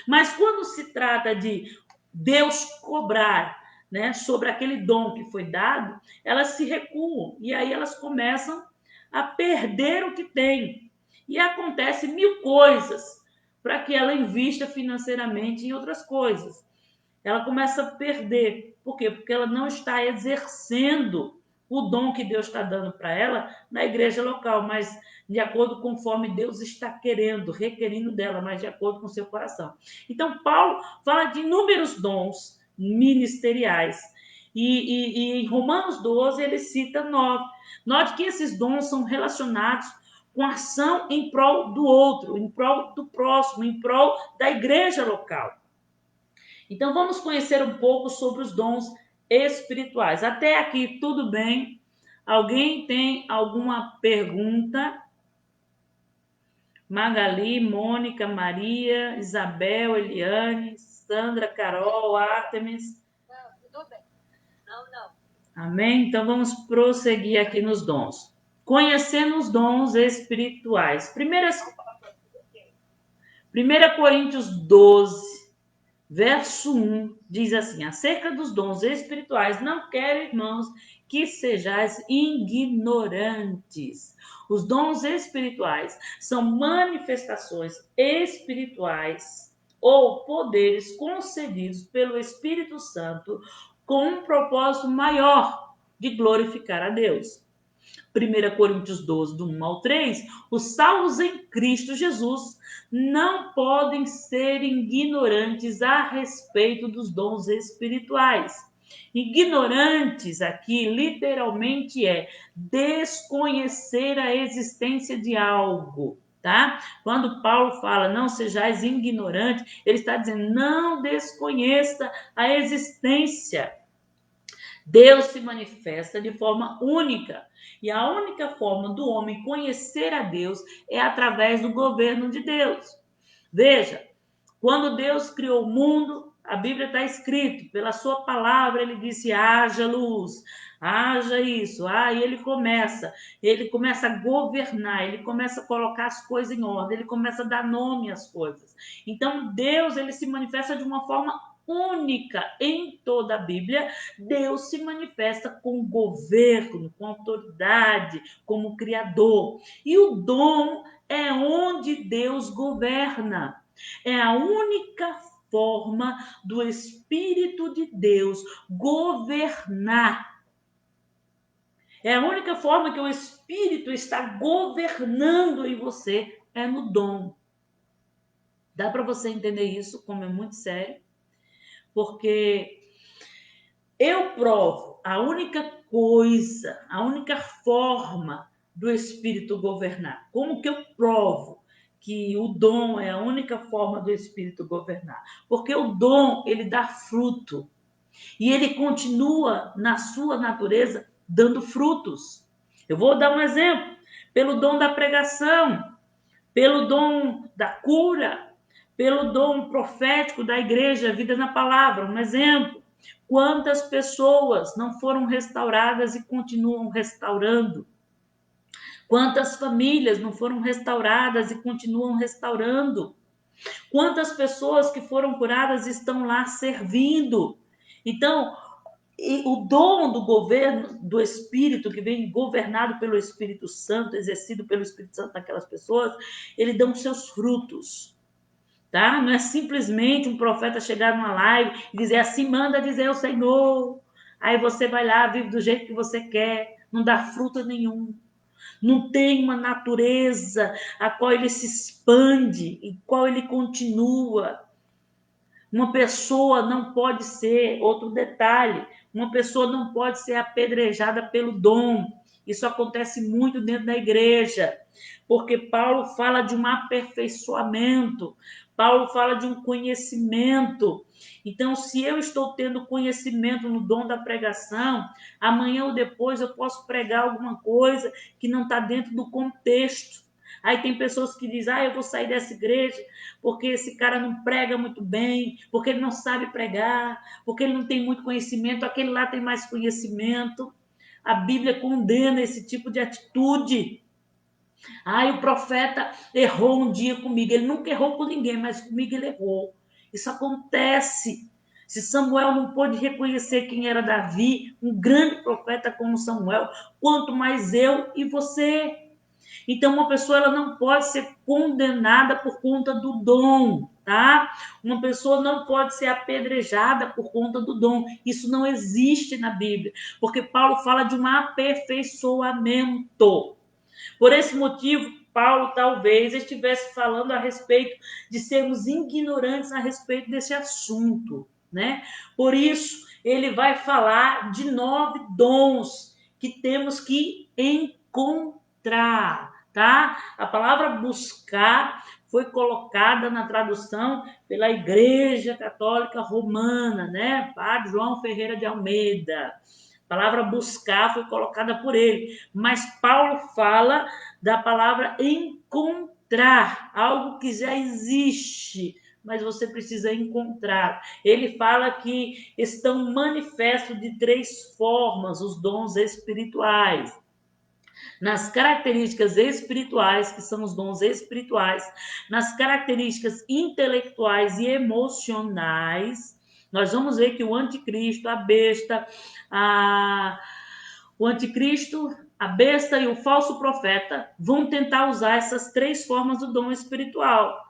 Mas quando se trata de Deus cobrar, né, sobre aquele dom que foi dado, elas se recuam. E aí elas começam a perder o que tem. E acontece 1000 coisas para que ela invista financeiramente em outras coisas. Ela começa a perder. Por quê? Porque ela não está exercendo o dom que Deus está dando para ela na igreja local, mas de acordo conforme Deus está querendo, requerindo dela, mas de acordo com o seu coração. Então, Paulo fala de inúmeros dons ministeriais. E em Romanos 12, ele cita 9. Note que esses dons são relacionados com ação em prol do outro, em prol do próximo, em prol da igreja local. Então, vamos conhecer um pouco sobre os dons espirituais. Até aqui, tudo bem? Alguém tem alguma pergunta? Magali, Mônica, Maria, Isabel, Eliane, Sandra, Carol, Artemis. Não, tudo bem. Não. Amém? Então, vamos prosseguir aqui nos dons. Conhecendo os dons espirituais. 1 Coríntios 12, verso 1, diz assim: acerca dos dons espirituais, não quero, irmãos, que sejais ignorantes. Os dons espirituais são manifestações espirituais ou poderes concedidos pelo Espírito Santo com um propósito maior de glorificar a Deus. 1 Coríntios 12, do 1 ao 3, os salvos em Cristo Jesus não podem ser ignorantes a respeito dos dons espirituais. Ignorantes aqui literalmente é desconhecer a existência de algo, tá? Quando Paulo fala não sejais ignorantes, ele está dizendo não desconheça a existência. Deus se manifesta de forma única. E a única forma do homem conhecer a Deus é através do governo de Deus. Veja, quando Deus criou o mundo, a Bíblia está escrito, pela sua palavra ele disse, haja luz, haja isso, e ele começa a governar, ele começa a colocar as coisas em ordem, ele começa a dar nome às coisas. Então Deus, ele se manifesta de uma forma única em toda a Bíblia. Deus se manifesta com governo, com autoridade, como criador. E o dom é onde Deus governa. É a única forma do Espírito de Deus governar. É a única forma que o Espírito está governando em você, é no dom. Dá para você entender isso, como é muito sério? Porque eu provo a única coisa, a única forma do Espírito governar. Como que eu provo que o dom é a única forma do Espírito governar? Porque o dom, ele dá fruto. E ele continua, na sua natureza, dando frutos. Eu vou dar um exemplo. Pelo dom da pregação, pelo dom da cura, pelo dom profético da igreja, vida na palavra. Um exemplo. Quantas pessoas não foram restauradas e continuam restaurando? Quantas famílias não foram restauradas e continuam restaurando? Quantas pessoas que foram curadas estão lá servindo? Então, o dom do governo do Espírito, que vem governado pelo Espírito Santo, exercido pelo Espírito Santo naquelas pessoas, ele dá os seus frutos. Tá? Não é simplesmente um profeta chegar numa live e dizer assim, manda dizer o Senhor. Aí você vai lá, vive do jeito que você quer, não dá fruto nenhum. Não tem uma natureza a qual ele se expande, em qual ele continua. Uma pessoa não pode ser, outro detalhe, uma pessoa não pode ser apedrejada pelo dom. Isso acontece muito dentro da igreja, porque Paulo fala de um aperfeiçoamento, Paulo fala de um conhecimento. Então, se eu estou tendo conhecimento no dom da pregação, amanhã ou depois eu posso pregar alguma coisa que não está dentro do contexto. Aí tem pessoas que dizem, eu vou sair dessa igreja porque esse cara não prega muito bem, porque ele não sabe pregar, porque ele não tem muito conhecimento, aquele lá tem mais conhecimento. A Bíblia condena esse tipo de atitude. O profeta errou um dia comigo. Ele nunca errou com ninguém, mas comigo ele errou. Isso acontece. Se Samuel não pôde reconhecer quem era Davi, um grande profeta como Samuel, quanto mais eu e você. Então, uma pessoa ela não pode ser condenada por conta do dom, tá? Uma pessoa não pode ser apedrejada por conta do dom. Isso não existe na Bíblia, porque Paulo fala de um aperfeiçoamento. Por esse motivo, Paulo talvez estivesse falando a respeito de sermos ignorantes a respeito desse assunto, né? Por isso, ele vai falar de 9 dons que temos que encontrar, tá? A palavra buscar foi colocada na tradução pela Igreja Católica Romana, né? Padre João Ferreira de Almeida. A palavra buscar foi colocada por ele, mas Paulo fala da palavra encontrar, algo que já existe, mas você precisa encontrar. Ele fala que estão manifestos de 3 formas os dons espirituais. Nas características espirituais, que são os dons espirituais, nas características intelectuais e emocionais, nós vamos ver que o anticristo, a besta, o anticristo, a besta e o falso profeta vão tentar usar essas 3 formas do dom espiritual,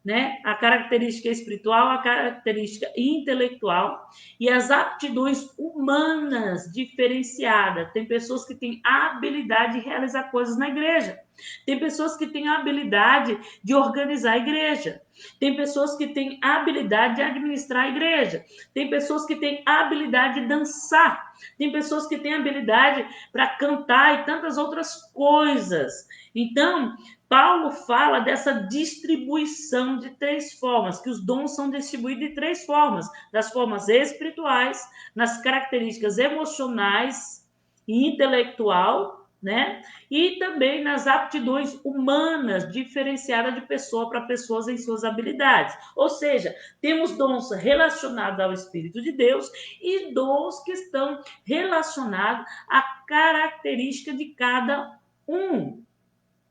né? A característica espiritual, a característica intelectual e as aptidões humanas diferenciadas. Tem pessoas que têm a habilidade de realizar coisas na igreja, Tem pessoas que têm a habilidade de organizar a igreja. Tem pessoas que têm a habilidade de administrar a igreja. Tem pessoas que têm a habilidade de dançar. Tem pessoas que têm a habilidade para cantar e tantas outras coisas. Então, Paulo fala dessa distribuição de 3 formas, que os dons são distribuídos de 3 formas: das formas espirituais, nas características emocionais e intelectual, né? E também nas aptidões humanas, diferenciadas de pessoa para pessoas em suas habilidades. Ou seja, temos dons relacionados ao Espírito de Deus e dons que estão relacionados à característica de cada um.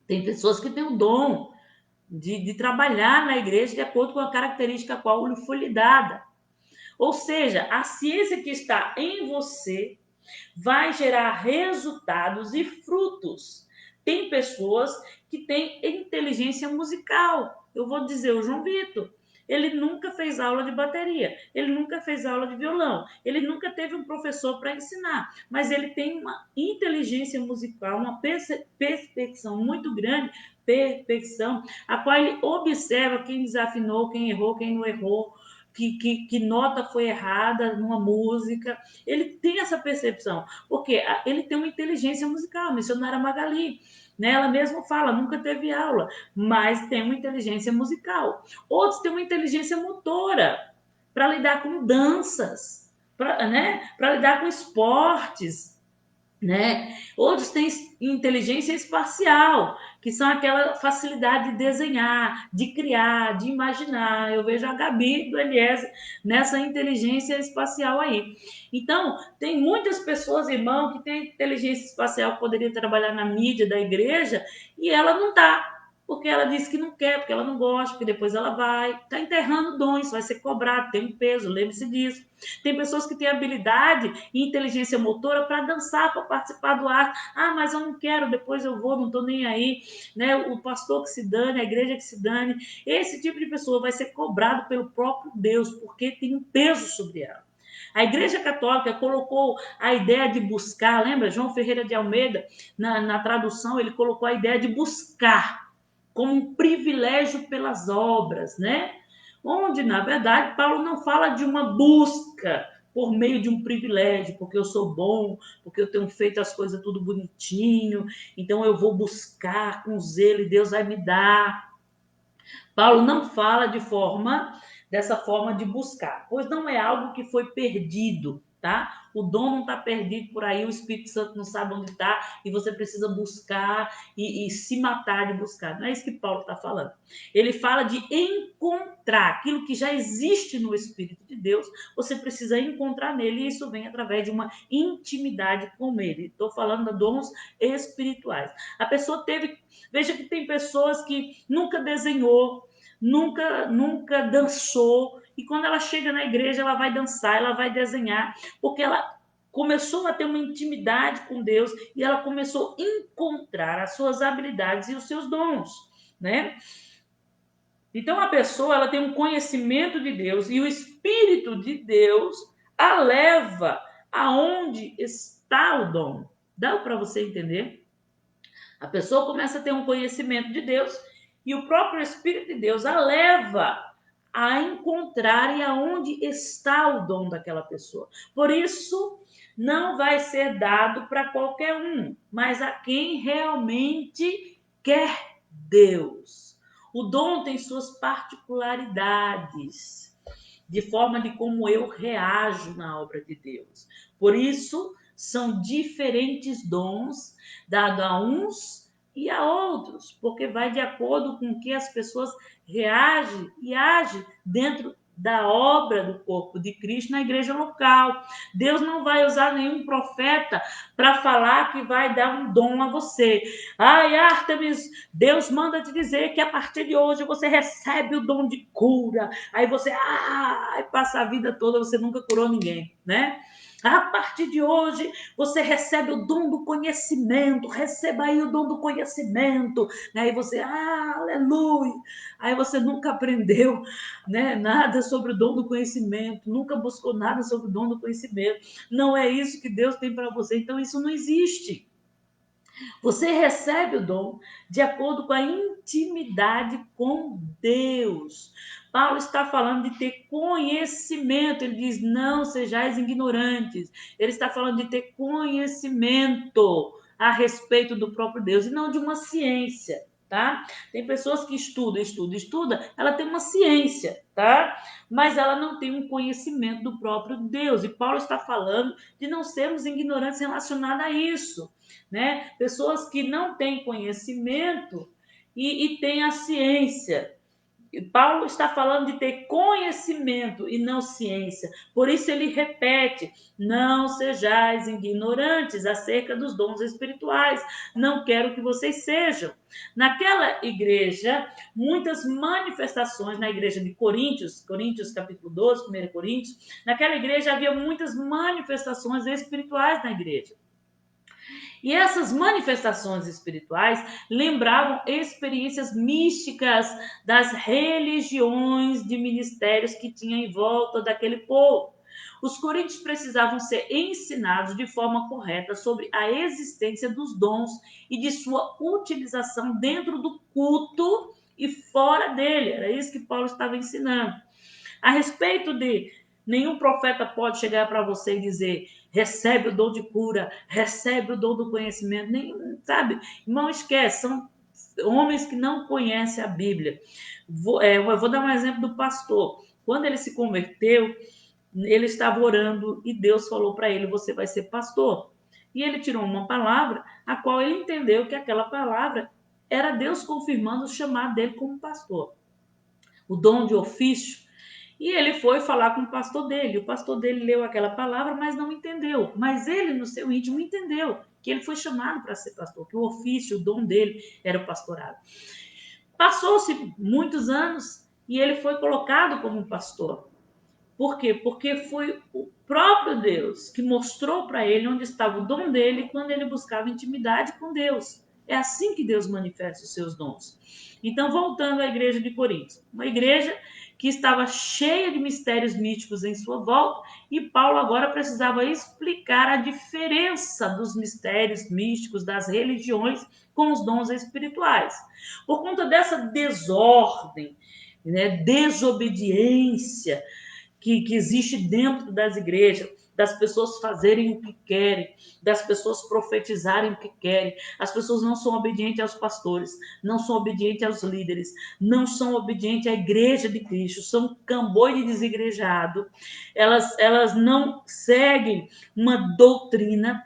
Tem pessoas que têm o dom de trabalhar na igreja de acordo com a característica a qual lhe foi lhe dada. Ou seja, a ciência que está em você vai gerar resultados e frutos. Tem pessoas que têm inteligência musical. Eu vou dizer, o João Vitor, ele nunca fez aula de bateria, ele nunca fez aula de violão, ele nunca teve um professor para ensinar, mas ele tem uma inteligência musical, uma percepção muito grande, a qual ele observa quem desafinou, quem errou, quem não errou, que nota foi errada numa música. Ele tem essa percepção, porque ele tem uma inteligência musical. A missionária Magali, né, ela mesma fala, nunca teve aula, mas tem uma inteligência musical. Outros têm uma inteligência motora para lidar com danças, para lidar com esportes, né? Outros têm inteligência espacial, que são aquela facilidade de desenhar, de criar, de imaginar. Eu vejo a Gabi do Eliezer nessa inteligência espacial aí. Então, tem muitas pessoas, irmão, que têm inteligência espacial, que poderia trabalhar na mídia da igreja, e ela não está, porque ela disse que não quer, porque ela não gosta, porque depois ela vai. Está enterrando dons, vai ser cobrado, tem um peso, lembre-se disso. Tem pessoas que têm habilidade e inteligência motora para dançar, para participar do arte. Ah, mas eu não quero, depois eu vou, não estou nem aí. Né? O pastor que se dane, a igreja que se dane. Esse tipo de pessoa vai ser cobrado pelo próprio Deus, porque tem um peso sobre ela. A Igreja Católica colocou a ideia de buscar, lembra? João Ferreira de Almeida, na tradução, ele colocou a ideia de buscar como um privilégio pelas obras, né? Onde, na verdade, Paulo não fala de uma busca por meio de um privilégio, porque eu sou bom, porque eu tenho feito as coisas tudo bonitinho, então eu vou buscar com zelo e Deus vai me dar. Paulo não fala dessa forma de buscar, pois não é algo que foi perdido, tá? O dom não está perdido por aí, o Espírito Santo não sabe onde está e você precisa buscar e se matar de buscar. Não é isso que Paulo está falando. Ele fala de encontrar aquilo que já existe no Espírito de Deus, você precisa encontrar nele e isso vem através de uma intimidade com ele. Estou falando de dons espirituais. A pessoa veja que tem pessoas que nunca desenhou, nunca dançou, e quando ela chega na igreja, ela vai dançar, ela vai desenhar, porque ela começou a ter uma intimidade com Deus e ela começou a encontrar as suas habilidades e os seus dons, né? Então a pessoa, ela tem um conhecimento de Deus e o Espírito de Deus a leva aonde está o dom. Dá para você entender? A pessoa começa a ter um conhecimento de Deus e o próprio Espírito de Deus a leva a encontrar e aonde está o dom daquela pessoa. Por isso, não vai ser dado para qualquer um, mas a quem realmente quer Deus. O dom tem suas particularidades, de forma de como eu reajo na obra de Deus. Por isso, são diferentes dons dados a uns e a outros, porque vai de acordo com que as pessoas reagem e agem dentro da obra do corpo de Cristo na igreja local. Deus não vai usar nenhum profeta para falar que vai dar um dom a você. Ai, Artemis, Deus manda te dizer que a partir de hoje você recebe o dom de cura. Aí você passa a vida toda, você nunca curou ninguém, né? A partir de hoje, você recebe o dom do conhecimento, receba aí o dom do conhecimento. Aí você, aleluia. Aí você nunca aprendeu, né, nada sobre o dom do conhecimento, nunca buscou nada sobre o dom do conhecimento. Não é isso que Deus tem para você, então isso não existe. Você recebe o dom de acordo com a intimidade com Deus. Paulo está falando de ter conhecimento. Ele diz: não sejais ignorantes. Ele está falando de ter conhecimento a respeito do próprio Deus e não de uma ciência. Tá? Tem pessoas que estudam, ela tem uma ciência, tá? Mas ela não tem um conhecimento do próprio Deus. E Paulo está falando de não sermos ignorantes relacionados a isso, né? Pessoas que não têm conhecimento e têm a ciência. Paulo está falando de ter conhecimento e não ciência. Por isso ele repete: não sejais ignorantes acerca dos dons espirituais. Não quero que vocês sejam. Naquela igreja, muitas manifestações, na igreja de Coríntios, Coríntios capítulo 12, 1 Coríntios, naquela igreja havia muitas manifestações espirituais na igreja. E essas manifestações espirituais lembravam experiências místicas das religiões de ministérios que tinha em volta daquele povo. Os coríntios precisavam ser ensinados de forma correta sobre a existência dos dons e de sua utilização dentro do culto e fora dele. Era isso que Paulo estava ensinando. A respeito de nenhum profeta pode chegar para você e dizer: recebe o dom de cura, recebe o dom do conhecimento, nem, sabe? Irmão, esquece, são homens que não conhecem a Bíblia. Eu vou dar um exemplo do pastor. Quando ele se converteu, ele estava orando e Deus falou para ele: você vai ser pastor. E ele tirou uma palavra, a qual ele entendeu que aquela palavra era Deus confirmando o chamado dele como pastor. O dom de ofício. E ele foi falar com o pastor dele. O pastor dele leu aquela palavra, mas não entendeu. Mas ele, no seu íntimo, entendeu que ele foi chamado para ser pastor, que o ofício, o dom dele era o pastorado. Passou-se muitos anos e ele foi colocado como pastor. Por quê? Porque foi o próprio Deus que mostrou para ele onde estava o dom dele quando ele buscava intimidade com Deus. É assim que Deus manifesta os seus dons. Então, voltando à igreja de Corinto, uma igreja que estava cheia de mistérios místicos em sua volta, e Paulo agora precisava explicar a diferença dos mistérios místicos das religiões com os dons espirituais. Por conta dessa desordem, né, desobediência que existe dentro das igrejas, das pessoas fazerem o que querem, das pessoas profetizarem o que querem. As pessoas não são obedientes aos pastores, não são obedientes aos líderes, não são obedientes à igreja de Cristo, são camboi de desigrejado. Elas não seguem uma doutrina.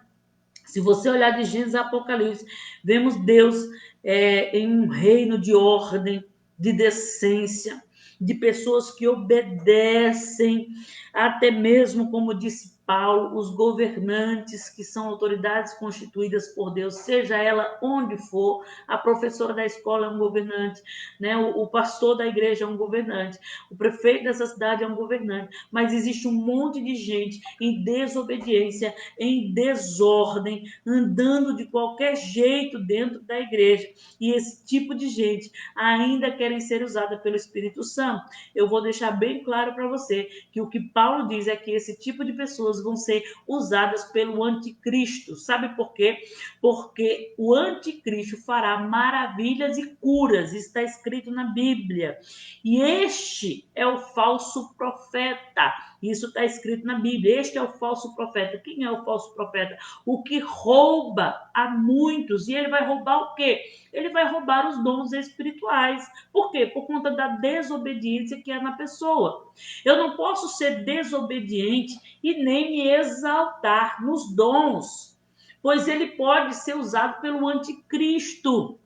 Se você olhar de Gênesis a Apocalipse, vemos Deus em um reino de ordem, de decência, de pessoas que obedecem, até mesmo, como disse Paulo, os governantes, que são autoridades constituídas por Deus, seja ela onde for. A professora da escola é um governante, né? O pastor da igreja é um governante, o prefeito dessa cidade é um governante, mas existe um monte de gente em desobediência, em desordem, andando de qualquer jeito dentro da igreja, e esse tipo de gente ainda querem ser usada pelo Espírito Santo. Eu vou deixar bem claro para você que o que Paulo diz é que esse tipo de pessoas vão ser usadas pelo anticristo. Sabe por quê? Porque o anticristo fará maravilhas e curas, está escrito na Bíblia. E este é o falso profeta. Isso está escrito na Bíblia. Este é o falso profeta. Quem é o falso profeta? O que rouba a muitos. E ele vai roubar o quê? Ele vai roubar os dons espirituais. Por quê? Por conta da desobediência que é na pessoa. Eu não posso ser desobediente e nem me exaltar nos dons, pois ele pode ser usado pelo anticristo.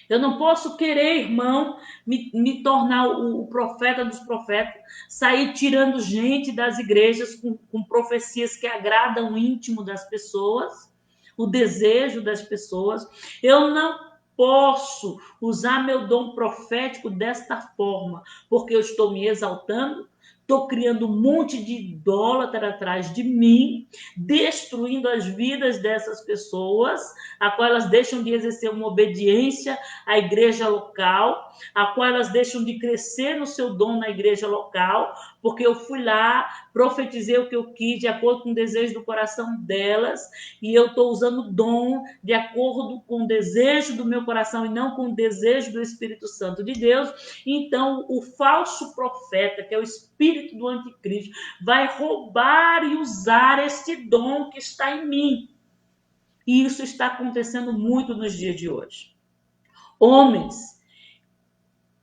Eu não posso querer, irmão, me tornar o profeta dos profetas, sair tirando gente das igrejas com profecias que agradam o íntimo das pessoas, o desejo das pessoas. Eu não posso usar meu dom profético desta forma, porque eu estou me exaltando, estou criando um monte de idólatra atrás de mim, destruindo as vidas dessas pessoas, a qual elas deixam de exercer uma obediência à igreja local, a qual elas deixam de crescer no seu dom na igreja local, porque eu fui lá, profetizei o que eu quis, de acordo com o desejo do coração delas, e eu estou usando o dom de acordo com o desejo do meu coração e não com o desejo do Espírito Santo de Deus. Então, o falso profeta, que é o espírito do anticristo, vai roubar e usar este dom que está em mim. E isso está acontecendo muito nos dias de hoje. Homens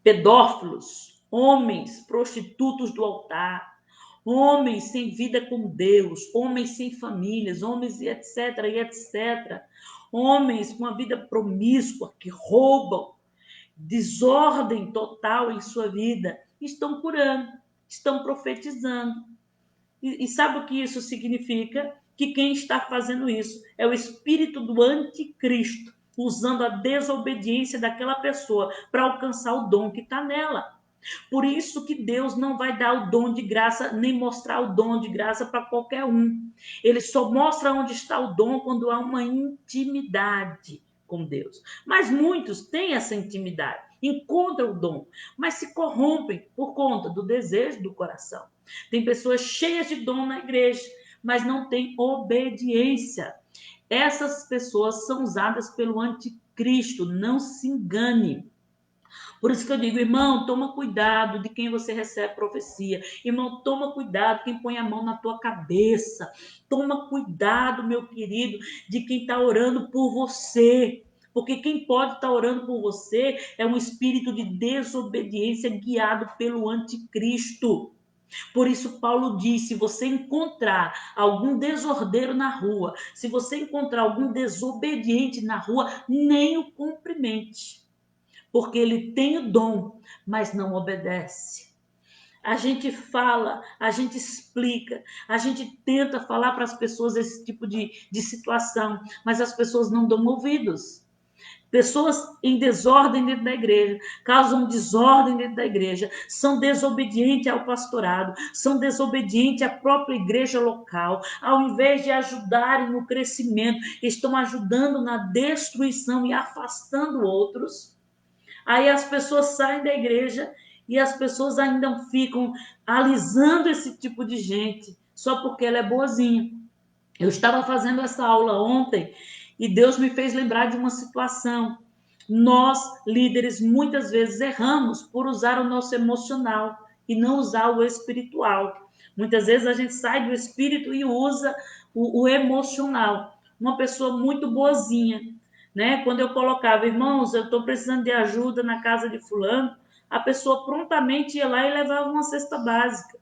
pedófilos, homens prostitutos do altar, homens sem vida com Deus, homens sem famílias, homens e etc. Homens com a vida promíscua, que roubam, desordem total em sua vida, estão curando, estão profetizando. E sabe o que isso significa? Que quem está fazendo isso é o espírito do anticristo, usando a desobediência daquela pessoa para alcançar o dom que está nela. Por isso que Deus não vai dar o dom de graça, nem mostrar o dom de graça para qualquer um. Ele só mostra onde está o dom quando há uma intimidade com Deus. Mas muitos têm essa intimidade, encontram o dom, mas se corrompem por conta do desejo do coração. Tem pessoas cheias de dom na igreja, mas não têm obediência. Essas pessoas são usadas pelo anticristo, não se engane. Por isso que eu digo, irmão, toma cuidado de quem você recebe profecia. Irmão, toma cuidado quem põe a mão na tua cabeça. Toma cuidado, meu querido, de quem está orando por você. Porque quem pode estar orando por você é um espírito de desobediência guiado pelo anticristo. Por isso Paulo diz, se você encontrar algum desordeiro na rua, se você encontrar algum desobediente na rua, nem o cumprimente. Porque ele tem o dom, mas não obedece. A gente fala, a gente explica, a gente tenta falar para as pessoas esse tipo de situação, mas as pessoas não dão ouvidos. Pessoas em desordem dentro da igreja, causam desordem dentro da igreja, são desobedientes ao pastorado, são desobedientes à própria igreja local, ao invés de ajudarem no crescimento, estão ajudando na destruição e afastando outros. Aí as pessoas saem da igreja e as pessoas ainda ficam alisando esse tipo de gente, só porque ela é boazinha. Eu estava fazendo essa aula ontem e Deus me fez lembrar de uma situação. Nós, líderes, muitas vezes erramos por usar o nosso emocional e não usar o espiritual. Muitas vezes a gente sai do espírito e usa o emocional. Uma pessoa muito boazinha, né? Quando eu colocava, irmãos, eu estou precisando de ajuda na casa de fulano, a pessoa prontamente ia lá e levava uma cesta básica.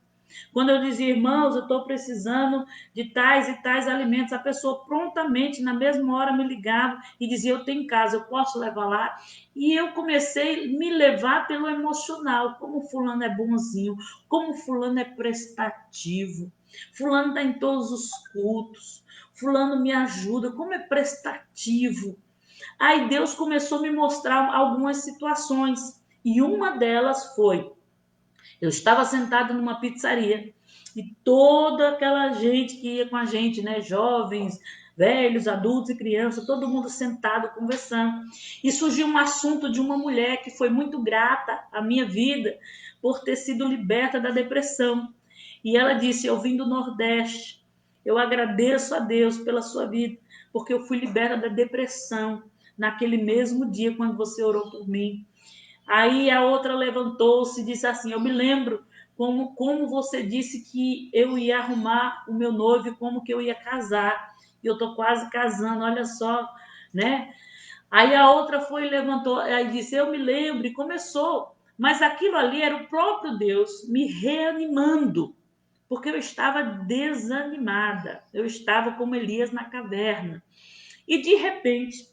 Quando eu dizia, irmãos, eu estou precisando de tais e tais alimentos, a pessoa prontamente, na mesma hora, me ligava e dizia, eu tenho em casa, eu posso levar lá? E eu comecei a me levar pelo emocional, como fulano é bonzinho, como fulano é prestativo, fulano está em todos os cultos, fulano me ajuda, como é prestativo. Aí Deus começou a me mostrar algumas situações, e uma delas foi, eu estava sentada numa pizzaria e toda aquela gente que ia com a gente, né? Jovens, velhos, adultos e crianças, todo mundo sentado conversando. E surgiu um assunto de uma mulher que foi muito grata à minha vida por ter sido liberta da depressão. E ela disse: eu vim do Nordeste, eu agradeço a Deus pela sua vida, porque eu fui liberta da depressão naquele mesmo dia quando você orou por mim. Aí a outra levantou-se e disse assim, eu me lembro como você disse que eu ia arrumar o meu noivo e como que eu ia casar. E eu estou quase casando, olha só, né? Aí a outra foi e levantou, aí disse, eu me lembro, e começou. Mas aquilo ali era o próprio Deus me reanimando, porque eu estava desanimada, eu estava como Elias na caverna. E de repente,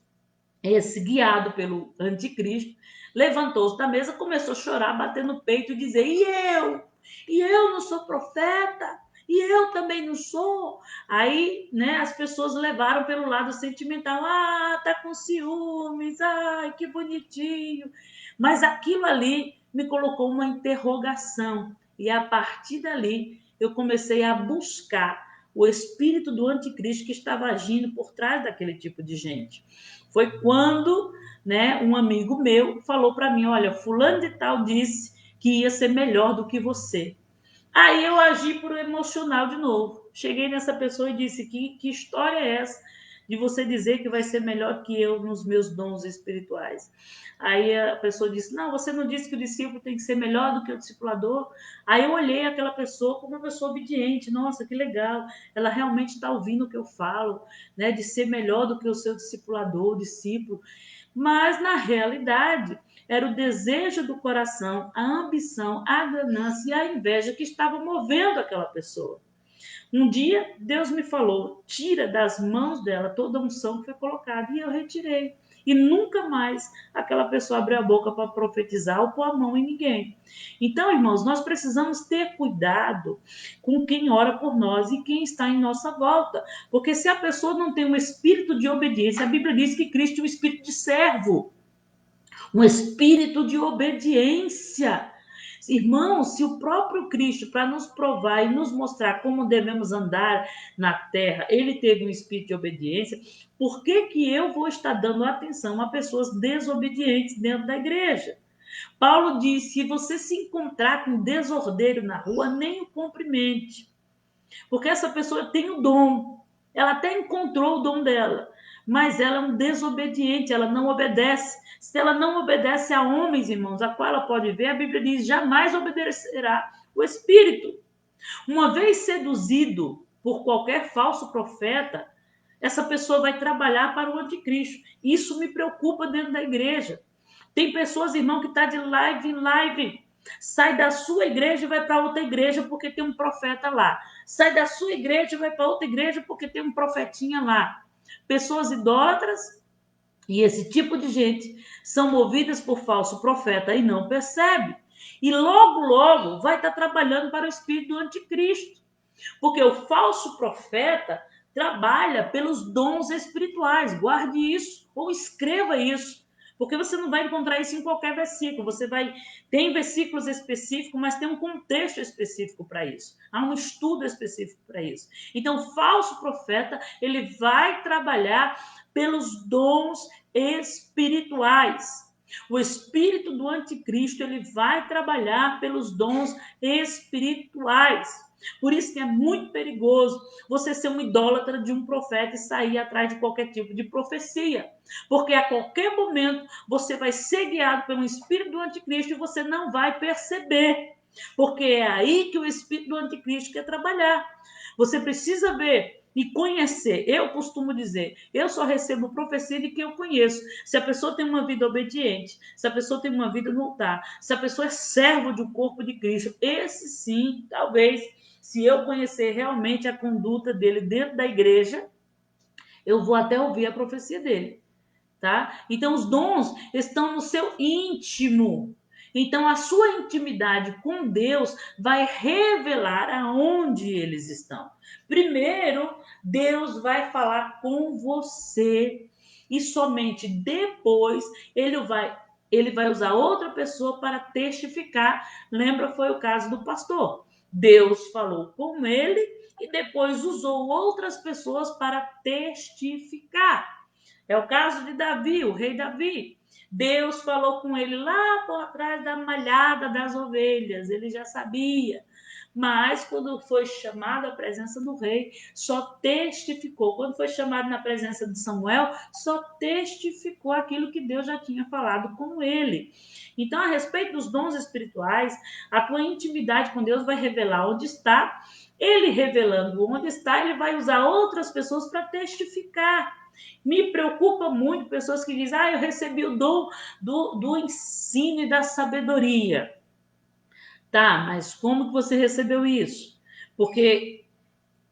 esse guiado pelo anticristo, levantou-se da mesa, começou a chorar, bater no peito e dizer, e eu? E eu não sou profeta? E eu também não sou? Aí, né, as pessoas levaram pelo lado sentimental, tá com ciúmes, ai, que bonitinho. Mas aquilo ali me colocou uma interrogação. E a partir dali, eu comecei a buscar o espírito do anticristo que estava agindo por trás daquele tipo de gente. Foi quando, né, um amigo meu falou para mim, olha, fulano de tal disse que ia ser melhor do que você. Aí eu agi por emocional de novo. Cheguei nessa pessoa e disse, que história é essa de você dizer que vai ser melhor que eu nos meus dons espirituais? Aí a pessoa disse, não, você não disse que o discípulo tem que ser melhor do que o discipulador? Aí eu olhei aquela pessoa como uma pessoa obediente. Nossa, que legal. Ela realmente está ouvindo o que eu falo, né? De ser melhor do que o seu discipulador, o discípulo. Mas, na realidade, era o desejo do coração, a ambição, a ganância e a inveja que estavam movendo aquela pessoa. Um dia, Deus me falou, tira das mãos dela toda a unção que foi colocada, e eu retirei. E nunca mais aquela pessoa abriu a boca para profetizar ou pôr a mão em ninguém. Então, irmãos, nós precisamos ter cuidado com quem ora por nós e quem está em nossa volta. Porque se a pessoa não tem um espírito de obediência, a Bíblia diz que Cristo é um espírito de servo, um espírito de obediência. Irmãos, se o próprio Cristo, para nos provar e nos mostrar como devemos andar na terra, ele teve um espírito de obediência, por que que eu vou estar dando atenção a pessoas desobedientes dentro da igreja? Paulo diz, se você se encontrar com desordeiro na rua, nem o cumprimente. Porque essa pessoa tem o dom, ela até encontrou o dom dela, mas ela é um desobediente, ela não obedece. Se ela não obedece a homens, irmãos, a qual ela pode ver, a Bíblia diz, jamais obedecerá o Espírito. Uma vez seduzido por qualquer falso profeta, essa pessoa vai trabalhar para o anticristo. Isso me preocupa dentro da igreja. Tem pessoas, irmão, que está de live em live. Sai da sua igreja e vai para outra igreja porque tem um profeta lá. Sai da sua igreja e vai para outra igreja porque tem um profetinha lá. Pessoas idólatras e esse tipo de gente são movidas por falso profeta e não percebe. E logo, logo vai estar trabalhando para o espírito do anticristo. Porque o falso profeta trabalha pelos dons espirituais. Guarde isso ou escreva isso. Porque você não vai encontrar isso em qualquer versículo. Você vai. Tem versículos específicos, mas tem um contexto específico para isso. Há um estudo específico para isso. Então, o falso profeta, ele vai trabalhar pelos dons espirituais. O espírito do anticristo, ele vai trabalhar pelos dons espirituais. Por isso que é muito perigoso você ser um idólatra de um profeta e sair atrás de qualquer tipo de profecia. Porque a qualquer momento você vai ser guiado pelo espírito do anticristo e você não vai perceber. Porque é aí que o espírito do anticristo quer trabalhar. Você precisa ver e conhecer. Eu costumo dizer, eu só recebo profecia de quem eu conheço. Se a pessoa tem uma vida obediente, se a pessoa tem uma vida no altar, se a pessoa é servo do corpo de Cristo, esse sim, talvez, se eu conhecer realmente a conduta dele dentro da igreja, eu vou até ouvir a profecia dele, tá? Então, os dons estão no seu íntimo. Então, a sua intimidade com Deus vai revelar aonde eles estão. Primeiro, Deus vai falar com você e somente depois ele vai usar outra pessoa para testificar. Lembra, foi o caso do pastor. Deus falou com ele e depois usou outras pessoas para testificar. É o caso de Davi, o rei Davi. Deus falou com ele lá por trás da malhada das ovelhas, ele já sabia. Mas quando foi chamado à presença do rei, só testificou. Quando foi chamado na presença de Samuel, só testificou aquilo que Deus já tinha falado com ele. Então, a respeito dos dons espirituais, a tua intimidade com Deus vai revelar onde está. Ele revelando onde está, ele vai usar outras pessoas para testificar. Me preocupa muito pessoas que dizem, eu recebi o dom do ensino e da sabedoria. Tá, mas como que você recebeu isso? Porque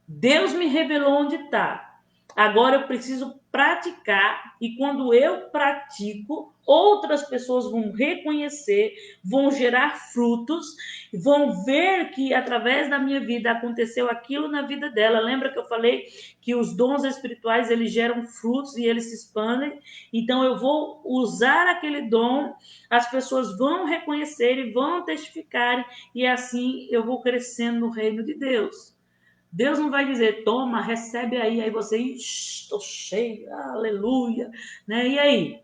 Deus me revelou onde está. Agora eu preciso praticar, e quando eu pratico, outras pessoas vão reconhecer, vão gerar frutos, vão ver que através da minha vida aconteceu aquilo na vida dela. Lembra que eu falei que os dons espirituais, eles geram frutos e eles se expandem? Então eu vou usar aquele dom, as pessoas vão reconhecer e vão testificar, e assim eu vou crescendo no reino de Deus. Deus não vai dizer, toma, recebe aí você, estou cheio, aleluia, né? E aí?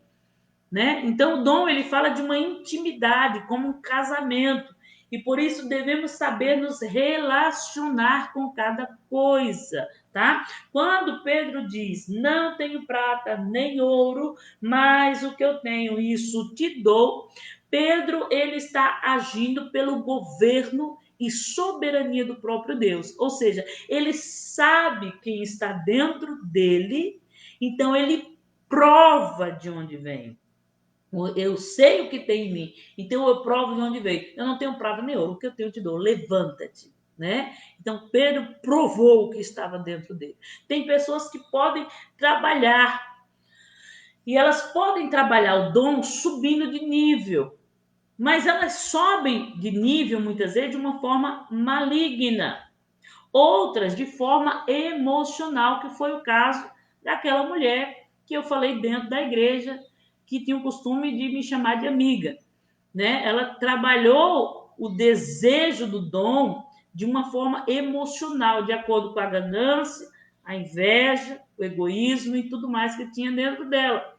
Né? Então o dom, ele fala de uma intimidade, como um casamento, e por isso devemos saber nos relacionar com cada coisa, tá? Quando Pedro diz, não tenho prata nem ouro, mas o que eu tenho, isso te dou, Pedro, ele está agindo pelo governo e soberania do próprio Deus, ou seja, ele sabe quem está dentro dele, então ele prova de onde vem. Eu sei o que tem em mim, então eu provo de onde veio. Eu não tenho prata nem ouro, o que eu tenho eu te dou, levanta-te. Né? Então Pedro provou o que estava dentro dele. Tem pessoas que podem trabalhar, e elas podem trabalhar o dom subindo de nível, mas elas sobem de nível muitas vezes de uma forma maligna, outras de forma emocional, que foi o caso daquela mulher que eu falei dentro da igreja, que tinha o costume de me chamar de amiga, né? Ela trabalhou o desejo do dom de uma forma emocional, de acordo com a ganância, a inveja, o egoísmo e tudo mais que tinha dentro dela.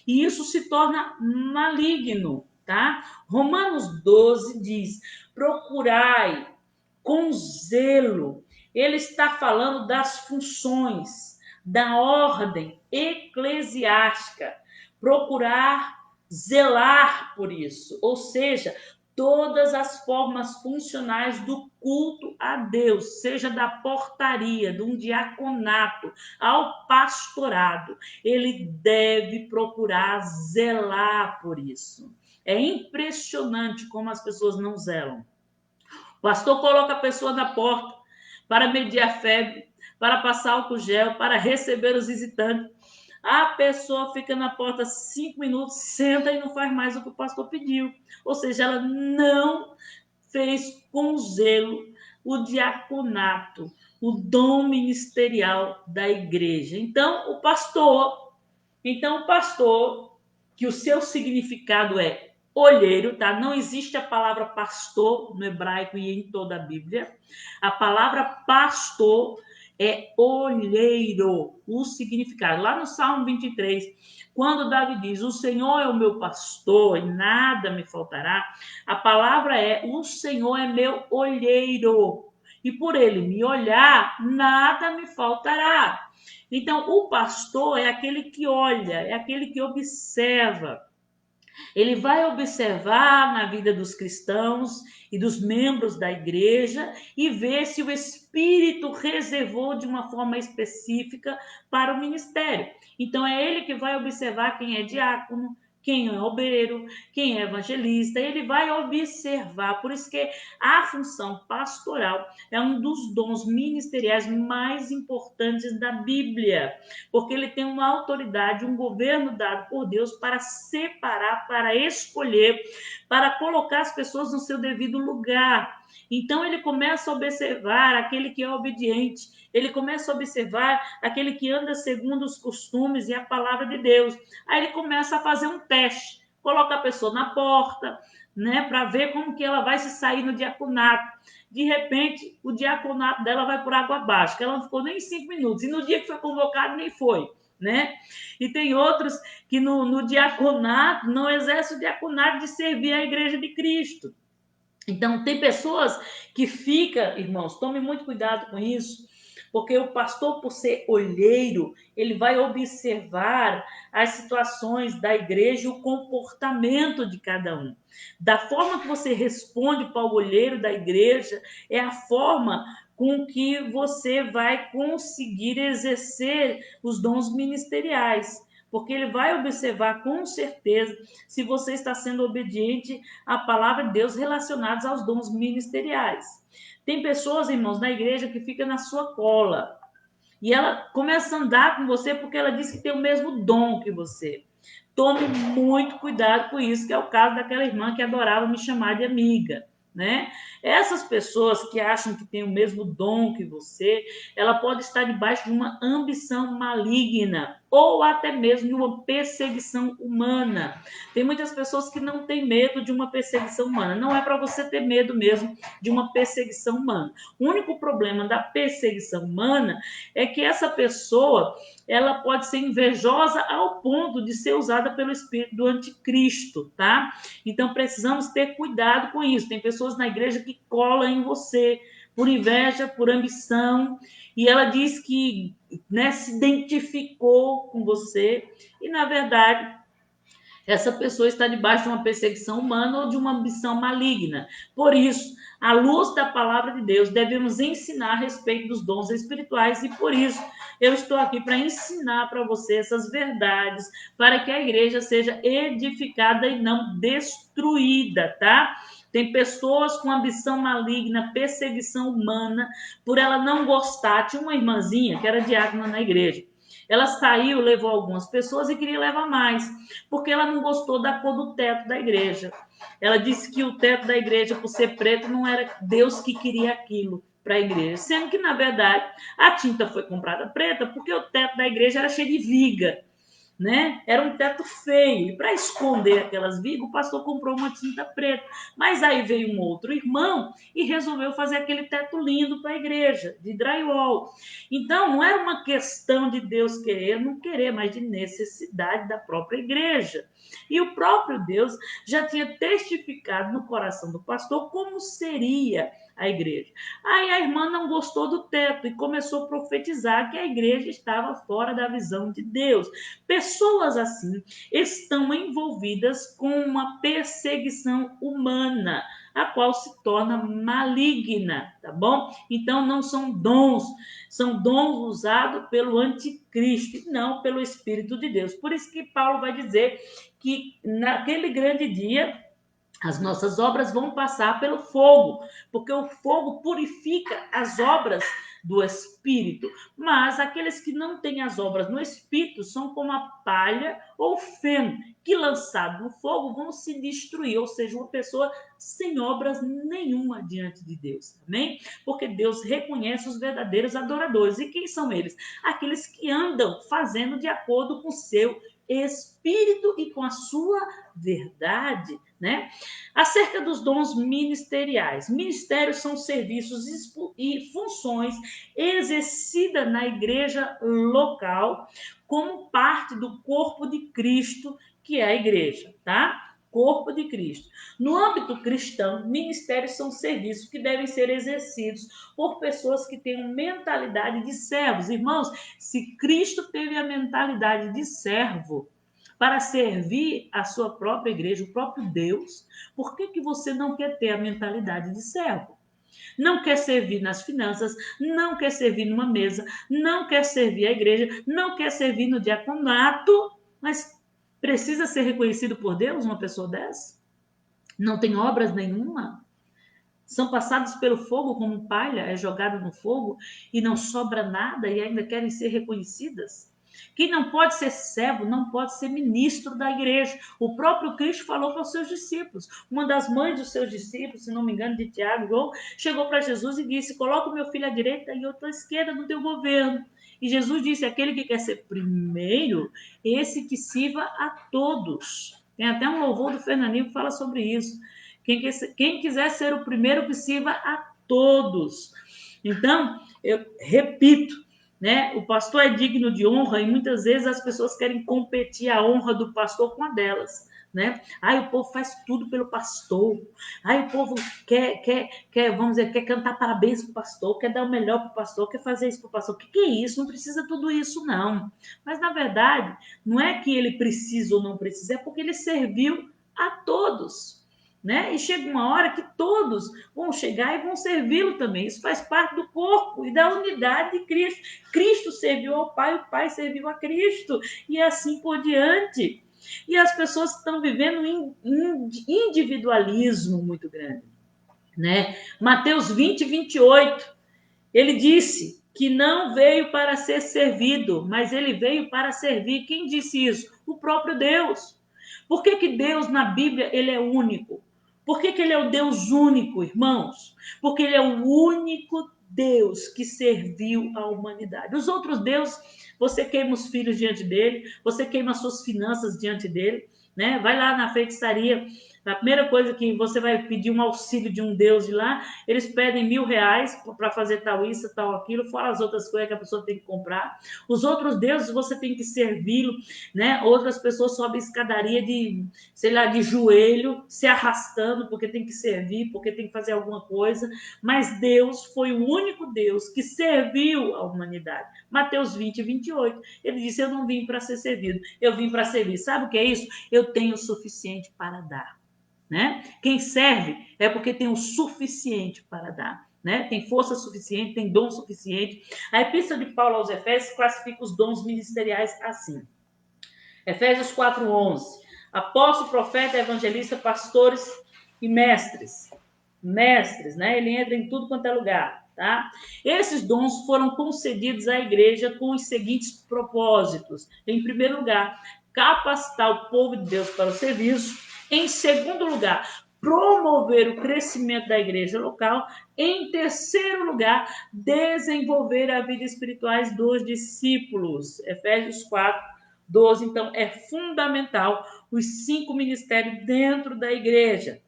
E isso se torna maligno, tá? Romanos 12 diz: procurai com zelo. Ele está falando das funções, da ordem eclesiástica. Procurar zelar por isso, ou seja, todas as formas funcionais do culto a Deus, seja da portaria, de um diaconato, ao pastorado, ele deve procurar zelar por isso. É impressionante como as pessoas não zelam. O pastor coloca a pessoa na porta para medir a febre, para passar álcool gel, para receber os visitantes. A pessoa fica na porta 5 minutos, senta e não faz mais o que o pastor pediu. Ou seja, ela não fez com zelo o diaconato, o dom ministerial da igreja. Então, o pastor, que o seu significado é olheiro, tá? Não existe a palavra pastor no hebraico e em toda a Bíblia. A palavra pastor é olheiro, o significado. Lá no Salmo 23, quando Davi diz, o Senhor é o meu pastor e nada me faltará, a palavra é, o Senhor é meu olheiro, e por ele me olhar, nada me faltará. Então, o pastor é aquele que olha, é aquele que observa. Ele vai observar na vida dos cristãos e dos membros da igreja e ver se o Espírito reservou de uma forma específica para o ministério. Então, é ele que vai observar quem é diácono, quem é obreiro, quem é evangelista, ele vai observar. Por isso que a função pastoral é um dos dons ministeriais mais importantes da Bíblia, porque ele tem uma autoridade, um governo dado por Deus para separar, para escolher, para colocar as pessoas no seu devido lugar. Então ele começa a observar aquele que é obediente, ele começa a observar aquele que anda segundo os costumes e a palavra de Deus. Aí ele começa a fazer um teste, coloca a pessoa na porta, né, para ver como que ela vai se sair no diaconato. De repente, o diaconato dela vai por água abaixo, que ela não ficou nem 5 minutos, e no dia que foi convocado, nem foi, né? E tem outros que no diaconato não exercem o diaconato de servir a igreja de Cristo. Então, tem pessoas que ficam, irmãos, tome muito cuidado com isso, porque o pastor, por ser olheiro, ele vai observar as situações da igreja e o comportamento de cada um. Da forma que você responde para o olheiro da igreja, é a forma com que você vai conseguir exercer os dons ministeriais. Porque ele vai observar com certeza se você está sendo obediente à palavra de Deus relacionados aos dons ministeriais. Tem pessoas, irmãos, na igreja que ficam na sua cola. E ela começa a andar com você porque ela diz que tem o mesmo dom que você. Tome muito cuidado com isso, que é o caso daquela irmã que adorava me chamar de amiga, né? Essas pessoas que acham que tem o mesmo dom que você, ela pode estar debaixo de uma ambição maligna ou até mesmo de uma perseguição humana. Tem muitas pessoas que não têm medo de uma perseguição humana. Não é para você ter medo mesmo de uma perseguição humana. O único problema da perseguição humana é que essa pessoa ela pode ser invejosa ao ponto de ser usada pelo espírito do anticristo, tá? Então precisamos ter cuidado com isso. Tem pessoas na igreja que colam em você por inveja, por ambição, e ela diz que, né, se identificou com você e na verdade essa pessoa está debaixo de uma perseguição humana ou de uma ambição maligna. Por isso, à luz da palavra de Deus, devemos ensinar a respeito dos dons espirituais e por isso eu estou aqui para ensinar para você essas verdades, para que a igreja seja edificada e não destruída, tá? Tem pessoas com ambição maligna, perseguição humana, por ela não gostar. Tinha uma irmãzinha que era diácona na igreja. Ela saiu, levou algumas pessoas e queria levar mais, porque ela não gostou da cor do teto da igreja. Ela disse que o teto da igreja, por ser preto, não era Deus que queria aquilo para a igreja, sendo que, na verdade, a tinta foi comprada preta porque o teto da igreja era cheio de viga, né? Era um teto feio. E para esconder aquelas vigas, o pastor comprou uma tinta preta. Mas aí veio um outro irmão e resolveu fazer aquele teto lindo para a igreja, de drywall. Então, não era uma questão de Deus querer, não querer, mas de necessidade da própria igreja. E o próprio Deus já tinha testificado no coração do pastor como seria a igreja. Aí a irmã não gostou do teto e começou a profetizar que a igreja estava fora da visão de Deus. Pessoas assim estão envolvidas com uma perseguição humana, a qual se torna maligna, tá bom? Então não são dons usados pelo anticristo, e não pelo Espírito de Deus. Por isso que Paulo vai dizer que naquele grande dia as nossas obras vão passar pelo fogo, porque o fogo purifica as obras do Espírito. Mas aqueles que não têm as obras no Espírito são como a palha ou feno, que lançado no fogo vão se destruir, ou seja, uma pessoa sem obras nenhuma diante de Deus. Amém? Porque Deus reconhece os verdadeiros adoradores. E quem são eles? Aqueles que andam fazendo de acordo com o seu Espírito e com a sua verdade, né? Acerca dos dons ministeriais. Ministérios são serviços e funções exercidas na igreja local como parte do corpo de Cristo, que é a igreja, tá? Corpo de Cristo. No âmbito cristão, ministérios são serviços que devem ser exercidos por pessoas que tenham mentalidade de servos. Irmãos, se Cristo teve a mentalidade de servo para servir a sua própria igreja, o próprio Deus, por que você não quer ter a mentalidade de servo? Não quer servir nas finanças, não quer servir numa mesa, não quer servir a igreja, não quer servir no diaconato, mas precisa ser reconhecido por Deus uma pessoa dessa? Não tem obras nenhuma? São passados pelo fogo como palha, é jogada no fogo e não sobra nada e ainda querem ser reconhecidas? Quem não pode ser servo não pode ser ministro da igreja. O próprio Cristo falou para os seus discípulos. Uma das mães dos seus discípulos, se não me engano, de Tiago, João, chegou para Jesus e disse: coloca o meu filho à direita e outra à esquerda no teu governo. E Jesus disse: aquele que quer ser primeiro, esse que sirva a todos. Tem até um louvor do Fernandinho que fala sobre isso. Quem quiser ser o primeiro, que sirva a todos. Então, eu repito, né? O pastor é digno de honra e muitas vezes as pessoas querem competir a honra do pastor com a delas, né? Aí o povo faz tudo pelo pastor. Aí o povo vamos dizer, quer cantar parabéns pro pastor, quer dar o melhor pro pastor, quer fazer isso pro pastor. O que é isso? Não precisa tudo isso, não. Mas, na verdade, não é que ele precisa ou não precisa, é porque ele serviu a todos. Né? E chega uma hora que todos vão chegar e vão servi-lo também. Isso faz parte do corpo e da unidade de Cristo. Cristo serviu ao Pai, o Pai serviu a Cristo, e assim por diante. E as pessoas estão vivendo um individualismo muito grande. Né? Mateus 20, 28, ele disse que não veio para ser servido, mas ele veio para servir. Quem disse isso? O próprio Deus. Por que Deus na Bíblia ele é único? Por que ele é o Deus único, irmãos? Porque ele é o único Deus que serviu a humanidade. Os outros deuses, você queima os filhos diante dele, você queima as suas finanças diante dele, né? Vai lá na feitiçaria, a primeira coisa que você vai pedir um auxílio de um Deus de lá, eles pedem R$ 1.000 para fazer tal isso, tal aquilo, fora as outras coisas que a pessoa tem que comprar. Os outros deuses você tem que servi-lo, né? Outras pessoas sobem escadaria de, sei lá, de joelho, se arrastando, porque tem que servir, porque tem que fazer alguma coisa. Mas Deus foi o único Deus que serviu a humanidade. Mateus 20:28. Ele disse: eu não vim para ser servido, eu vim para servir. Sabe o que é isso? Eu tenho o suficiente para dar. Né? Quem serve é porque tem o suficiente para dar, né? Tem força suficiente, tem dom suficiente. A epístola de Paulo aos Efésios classifica os dons ministeriais assim. Efésios 4:11. Apóstolo, profeta, evangelista, pastores e mestres. Mestres, né? Ele entra em tudo quanto é lugar, tá? Esses dons foram concedidos à igreja com os seguintes propósitos. Em primeiro lugar, capacitar o povo de Deus para o serviço. Em segundo lugar, promover o crescimento da igreja local. Em terceiro lugar, desenvolver a vida espiritual dos discípulos. Efésios 4:12. Então, é fundamental os 5 ministérios dentro da igreja,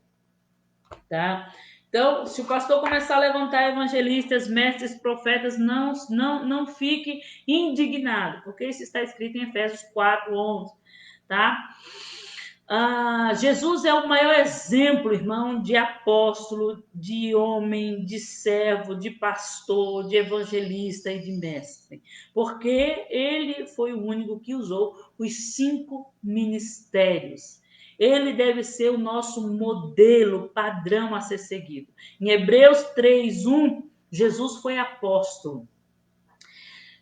tá? Então, se o pastor começar a levantar evangelistas, mestres, profetas, não fique indignado, porque isso está escrito em Efésios 4:11, tá? Jesus é o maior exemplo, irmão, de apóstolo, de homem, de servo, de pastor, de evangelista e de mestre, porque ele foi o único que usou os 5 ministérios. Ele deve ser o nosso modelo padrão a ser seguido. Em Hebreus 3:1, Jesus foi apóstolo.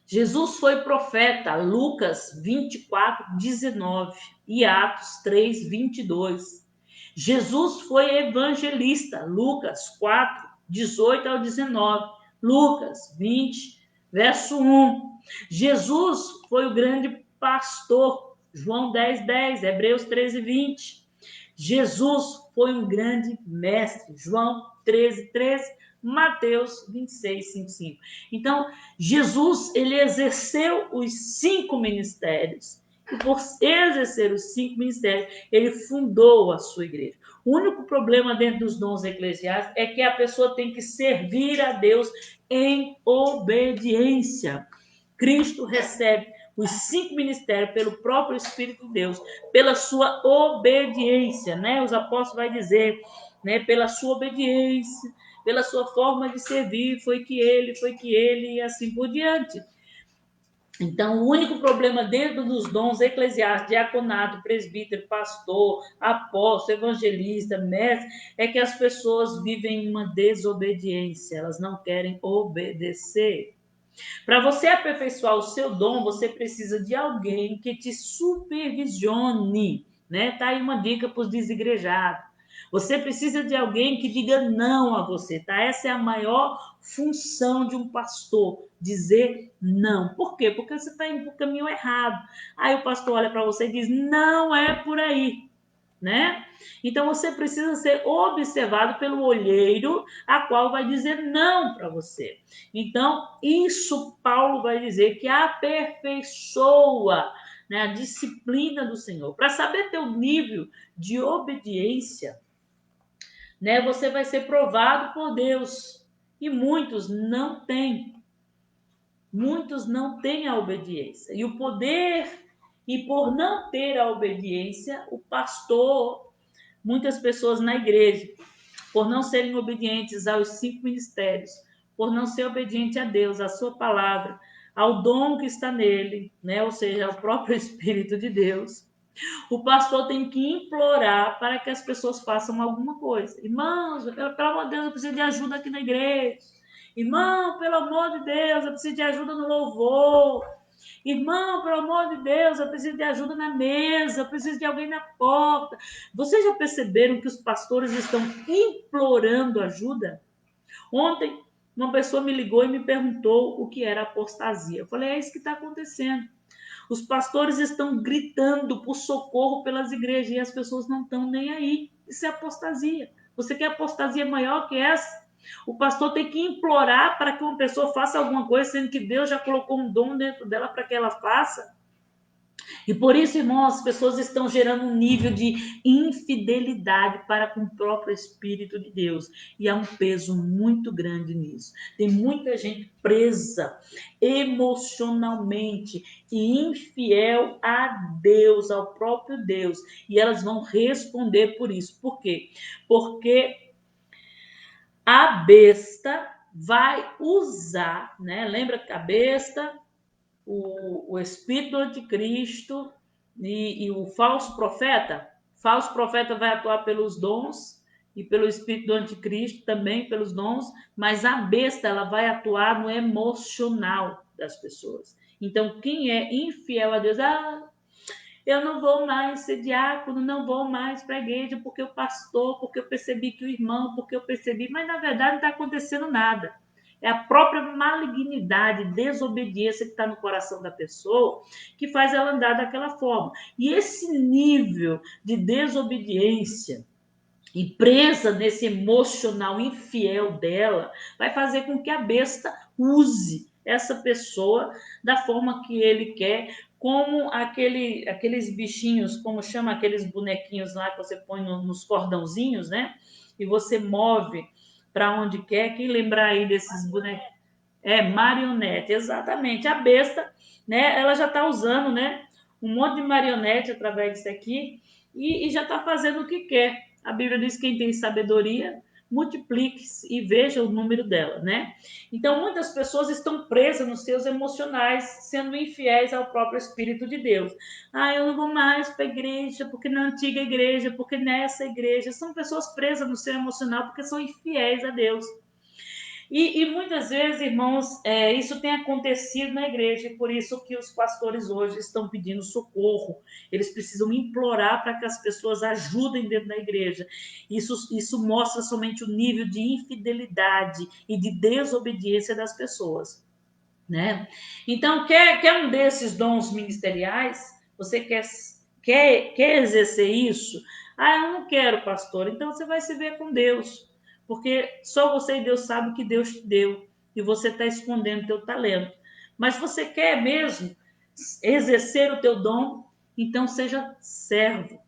Jesus foi profeta, Lucas 24:19 e Atos 3:22. Jesus foi evangelista, Lucas 4:18-19, Lucas 20, verso 1. Jesus foi o grande pastor, João 10:10, Hebreus 13:20. Jesus foi um grande mestre, João 13:13, Mateus 26:5. Então, Jesus, ele exerceu os 5 ministérios. E por exercer os 5 ministérios, ele fundou a sua igreja. O único problema dentro dos dons eclesiásticos é que a pessoa tem que servir a Deus em obediência. Cristo recebe os 5 ministérios pelo próprio Espírito de Deus, pela sua obediência, né? Os apóstolos vai dizer, né? Pela sua obediência, pela sua forma de servir, foi que ele, e assim por diante. Então, o único problema dentro dos dons eclesiásticos, diaconato, presbítero, pastor, apóstolo, evangelista, mestre, é que as pessoas vivem uma desobediência, elas não querem obedecer. Para você aperfeiçoar o seu dom, você precisa de alguém que te supervisione, né? Tá aí uma dica para os desigrejados. Você precisa de alguém que diga não a você, tá? Essa é a maior função de um pastor, dizer não. Por quê? Porque você está indo para o caminho errado. Aí o pastor olha para você e diz, não é por aí, né? Então você precisa ser observado pelo olheiro, a qual vai dizer não para você. Então, isso Paulo vai dizer que aperfeiçoa, né, a disciplina do Senhor. Para saber teu nível de obediência, né, você vai ser provado por Deus. E muitos não têm. Muitos não têm a obediência. E o poder, e por não ter a obediência, o pastor, muitas pessoas na igreja, por não serem obedientes aos 5 ministérios, por não ser obediente a Deus, à sua palavra, ao dom que está nele, né? Ou seja, ao próprio Espírito de Deus, o pastor tem que implorar para que as pessoas façam alguma coisa. Irmãos, pelo amor de Deus, eu preciso de ajuda aqui na igreja. Irmão, pelo amor de Deus, eu preciso de ajuda no louvor. Irmão, pelo amor de Deus, eu preciso de ajuda na mesa, eu preciso de alguém na porta. Vocês já perceberam que os pastores estão implorando ajuda? Ontem Uma pessoa me ligou e me perguntou o que era apostasia. Eu falei, é isso que está acontecendo. Os pastores estão gritando por socorro pelas igrejas e as pessoas não estão nem aí. Isso é apostasia. Você quer apostasia maior que essa? O pastor tem que implorar para que uma pessoa faça alguma coisa, sendo que Deus já colocou um dom dentro dela para que ela faça. E por isso, irmãos, as pessoas estão gerando um nível de infidelidade para com o próprio Espírito de Deus. E há um peso muito grande nisso. Tem muita gente presa emocionalmente e infiel a Deus, ao próprio Deus. E elas vão responder por isso. Por quê? Porque a besta vai usar, né? Lembra que a besta, o espírito do anticristo e o falso profeta. O falso profeta vai atuar pelos dons e pelo espírito do anticristo também pelos dons, mas a besta ela vai atuar no emocional das pessoas. Então, quem é infiel a Deus, eu não vou mais ser diácono, não vou mais para a igreja porque o pastor, porque eu percebi que o irmão, porque eu percebi, mas na verdade não está acontecendo nada. É a própria malignidade, desobediência que está no coração da pessoa que faz ela andar daquela forma. E esse nível de desobediência e presa nesse emocional infiel dela vai fazer com que a besta use essa pessoa da forma que ele quer, como aqueles bichinhos, como chama aqueles bonequinhos lá que você põe nos cordãozinhos, né? E você move para onde quer. Quem lembrar aí desses bonecos? É, marionete, exatamente. A besta, né? Ela já está usando, né? Um monte de marionete através disso aqui e já está fazendo o que quer. A Bíblia diz que quem tem sabedoria, multiplique-se e veja o número dela, né? Então, muitas pessoas estão presas nos seus emocionais, sendo infiéis ao próprio Espírito de Deus. Eu não vou mais para a igreja, porque na antiga igreja, porque nessa igreja. São pessoas presas no seu emocional porque são infiéis a Deus. E muitas vezes, irmãos, isso tem acontecido na igreja, e por isso que os pastores hoje estão pedindo socorro. Eles precisam implorar para que as pessoas ajudem dentro da igreja. Isso mostra somente o nível de infidelidade e de desobediência das pessoas, né? Então, quer um desses dons ministeriais? Você quer exercer isso? Eu não quero, pastor. Então, você vai se ver com Deus. Porque só você e Deus sabem o que Deus te deu. E você está escondendo o teu talento. Mas você quer mesmo exercer o teu dom? Então, seja servo.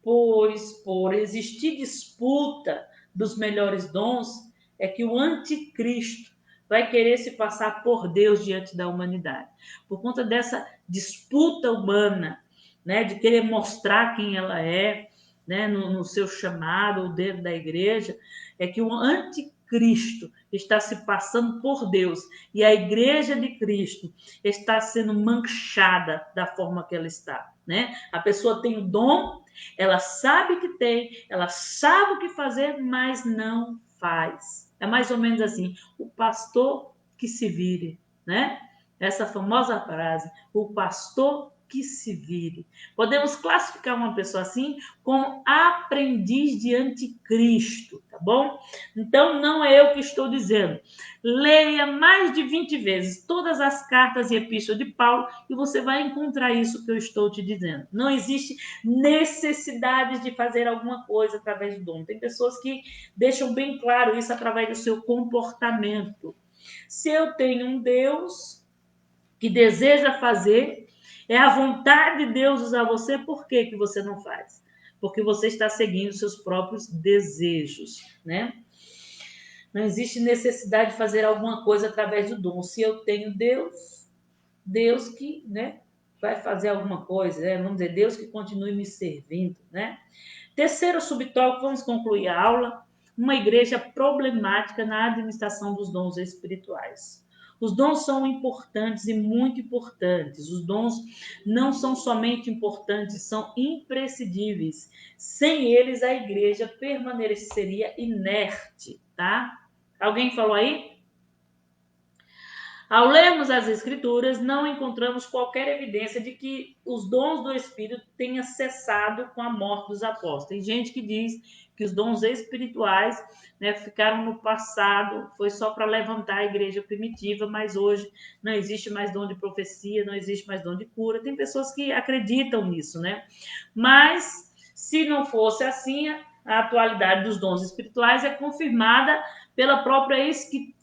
Pois, por existir disputa dos melhores dons, é que o anticristo vai querer se passar por Deus diante da humanidade. Por conta dessa disputa humana, né, de querer mostrar quem ela é, né, no seu chamado dentro da igreja, é que o anticristo está se passando por Deus e a igreja de Cristo está sendo manchada da forma que ela está, né? A pessoa tem o dom, ela sabe que tem, ela sabe o que fazer, mas não faz. É mais ou menos assim, o pastor que se vire, né? Essa famosa frase, o pastor que se vire. Podemos classificar uma pessoa assim como aprendiz de anticristo, tá bom? Então, não é eu que estou dizendo. Leia mais de 20 vezes todas as cartas e epístolas de Paulo e você vai encontrar isso que eu estou te dizendo. Não existe necessidade de fazer alguma coisa através do dom. Tem pessoas que deixam bem claro isso através do seu comportamento. Se eu tenho um Deus que deseja fazer, é a vontade de Deus usar você, por que que você não faz? Porque você está seguindo seus próprios desejos, né? Não existe necessidade de fazer alguma coisa através do dom. Se eu tenho Deus, Deus que, né, vai fazer alguma coisa, né? Vamos dizer, Deus que continue me servindo, né? Terceiro subtópico, vamos concluir a aula, uma igreja problemática na administração dos dons espirituais. Os dons são importantes e muito importantes. Os dons não são somente importantes, são imprescindíveis. Sem eles, a igreja permaneceria inerte, tá? Alguém falou aí? Ao lermos as Escrituras, não encontramos qualquer evidência de que os dons do Espírito tenham cessado com a morte dos apóstolos. Tem gente que diz que os dons espirituais, né, ficaram no passado, foi só para levantar a igreja primitiva, mas hoje não existe mais dom de profecia, não existe mais dom de cura. Tem pessoas que acreditam nisso, né? Mas, se não fosse assim, a atualidade dos dons espirituais é confirmada pela própria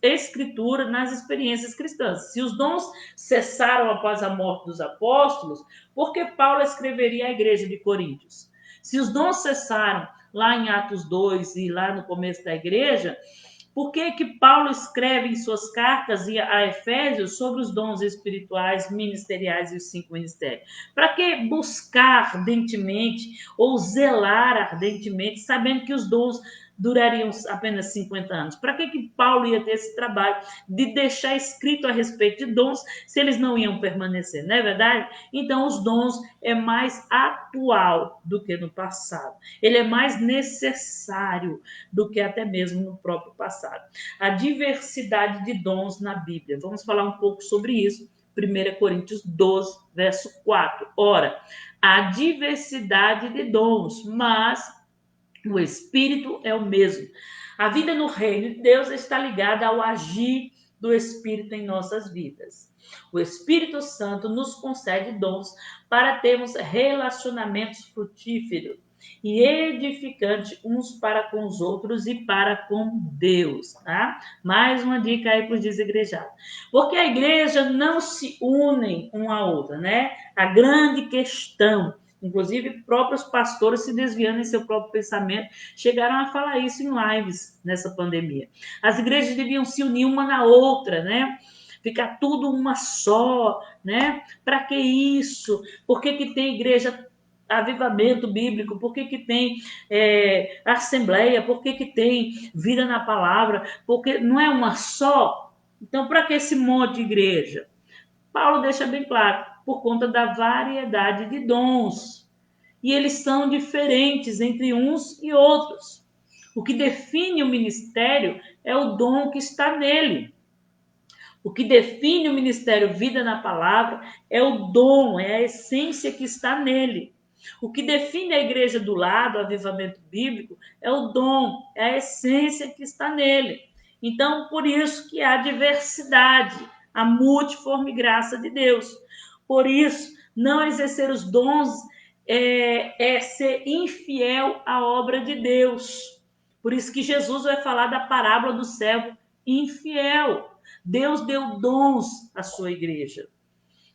Escritura nas experiências cristãs. Se os dons cessaram após a morte dos apóstolos, por que Paulo escreveria à igreja de Coríntios? Se os dons cessaram lá em Atos 2 e lá no começo da igreja, por que Paulo escreve em suas cartas a Efésios sobre os dons espirituais, ministeriais e os 5 ministérios? Para que buscar ardentemente ou zelar ardentemente, sabendo que os dons durariam apenas 50 anos? Para que Paulo ia ter esse trabalho de deixar escrito a respeito de dons se eles não iam permanecer, não é verdade? Então, os dons é mais atual do que no passado. Ele é mais necessário do que até mesmo no próprio passado. A diversidade de dons na Bíblia. Vamos falar um pouco sobre isso. 1 Coríntios 12, verso 4. Ora, há diversidade de dons, mas o Espírito é o mesmo. A vida no reino de Deus está ligada ao agir do Espírito em nossas vidas. O Espírito Santo nos concede dons para termos relacionamentos frutíferos e edificantes uns para com os outros e para com Deus, tá? Mais uma dica aí para os desigrejados. Porque a igreja não se une uma à outra, né? A grande questão, inclusive próprios pastores se desviando em seu próprio pensamento, chegaram a falar isso em lives nessa pandemia. As igrejas deviam se unir uma na outra, né? Ficar tudo uma só, né? Para que isso? Por que tem igreja avivamento bíblico? Por que tem assembleia? Por que tem vida na palavra? Porque não é uma só? Então, para que esse monte de igreja? Paulo deixa bem claro, por conta da variedade de dons. E eles são diferentes entre uns e outros. O que define o ministério é o dom que está nele. O que define o ministério Vida na Palavra é o dom, é a essência que está nele. O que define a igreja do lado, o avivamento bíblico, é o dom, é a essência que está nele. Então, por isso que há diversidade, a multiforme graça de Deus. Por isso, não exercer os dons é ser infiel à obra de Deus. Por isso que Jesus vai falar da parábola do servo infiel. Deus deu dons à sua igreja,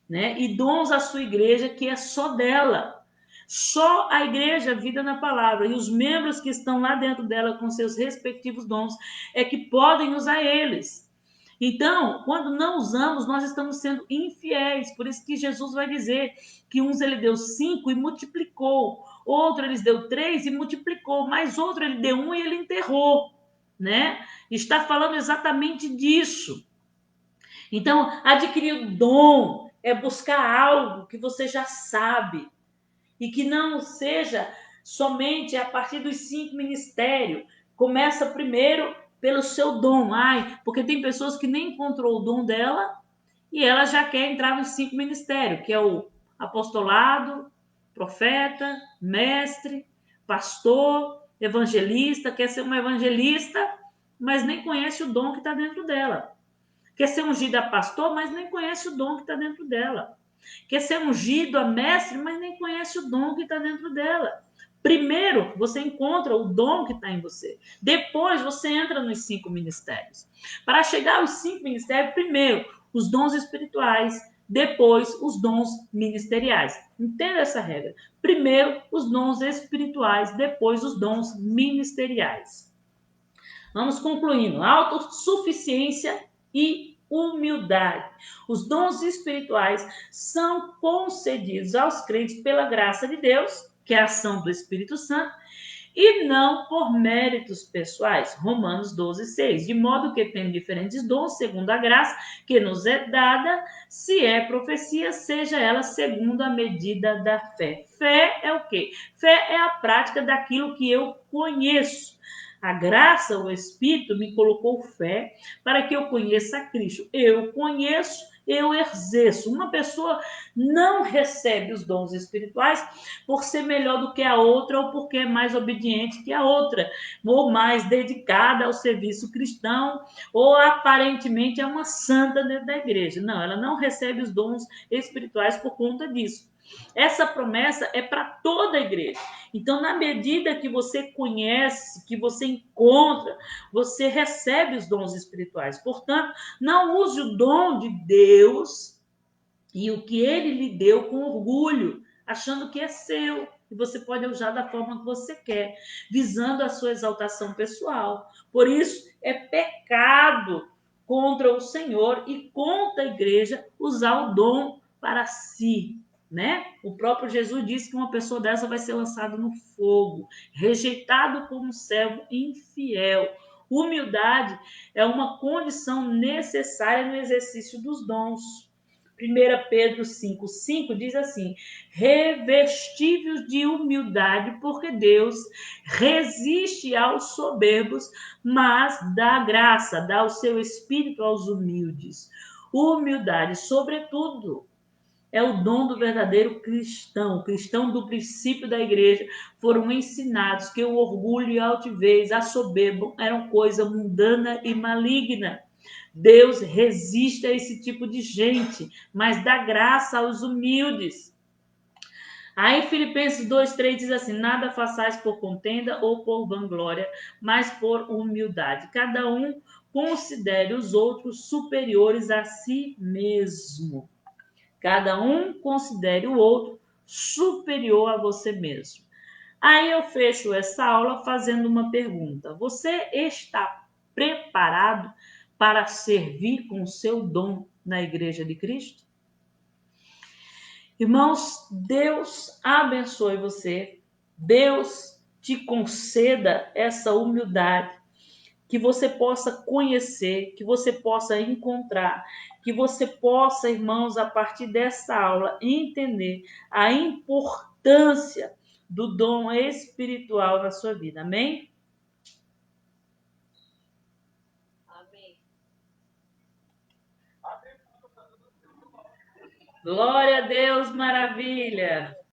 né? E dons à sua igreja que é só dela. Só a igreja Vida na Palavra e os membros que estão lá dentro dela com seus respectivos dons é que podem usar eles. Então, quando não usamos, nós estamos sendo infiéis. Por isso que Jesus vai dizer que uns ele deu 5 e multiplicou, outro ele deu 3 e multiplicou, mais outro ele deu 1 e ele enterrou, né? Está falando exatamente disso. Então, adquirir o dom é buscar algo que você já sabe e que não seja somente a partir dos 5 ministérios. Começa primeiro pelo seu dom. Porque tem pessoas que nem encontrou o dom dela e ela já quer entrar nos 5 ministérios, que é o apostolado, profeta, mestre, pastor, evangelista. Quer ser uma evangelista, mas nem conhece o dom que está dentro dela. Quer ser ungida a pastor, mas nem conhece o dom que está dentro dela. Quer ser ungido a mestre, mas nem conhece o dom que está dentro dela. Primeiro, você encontra o dom que está em você. Depois, você entra nos 5 ministérios. Para chegar aos 5 ministérios, primeiro, os dons espirituais. Depois, os dons ministeriais. Entenda essa regra. Primeiro, os dons espirituais. Depois, os dons ministeriais. Vamos concluindo. Autossuficiência e humildade. Os dons espirituais são concedidos aos crentes pela graça de Deus, que é a ação do Espírito Santo, e não por méritos pessoais. Romanos 12, 6. De modo que tendo diferentes dons, segundo a graça que nos é dada, se é profecia, seja ela segundo a medida da fé. Fé é o quê? Fé é a prática daquilo que eu conheço. A graça, o Espírito, me colocou fé para que eu conheça a Cristo. Eu conheço, eu exerço. Uma pessoa não recebe os dons espirituais por ser melhor do que a outra ou porque é mais obediente que a outra, ou mais dedicada ao serviço cristão, ou aparentemente é uma santa dentro da igreja. Não, ela não recebe os dons espirituais por conta disso. Essa promessa é para toda a igreja. Então, na medida que você conhece, que você encontra, você recebe os dons espirituais. Portanto, não use o dom de Deus e o que ele lhe deu com orgulho, achando que é seu. E você pode usar da forma que você quer, visando a sua exaltação pessoal. Por isso, é pecado contra o Senhor e contra a igreja usar o dom para si, né? O próprio Jesus disse que uma pessoa dessa vai ser lançada no fogo, rejeitado como servo infiel. Humildade é uma condição necessária no exercício dos dons. 1 Pedro 5,5 diz assim: revestíveis de humildade, porque Deus resiste aos soberbos, mas dá graça, dá o seu espírito aos humildes. Humildade, sobretudo, é o dom do verdadeiro cristão. O cristão do princípio da igreja foram ensinados que o orgulho e a altivez, a soberba, eram coisa mundana e maligna. Deus resiste a esse tipo de gente, mas dá graça aos humildes. Aí Filipenses 2,3 diz assim: nada façais por contenda ou por vanglória, mas por humildade. Cada um considere os outros superiores a si mesmo. Cada um considere o outro superior a você mesmo. Aí eu fecho essa aula fazendo uma pergunta: você está preparado para servir com o seu dom na Igreja de Cristo? Irmãos, Deus abençoe você. Deus te conceda essa humildade, que você possa conhecer, que você possa encontrar, que você possa, irmãos, a partir dessa aula, entender a importância do dom espiritual na sua vida. Amém? Amém. Glória a Deus, maravilha!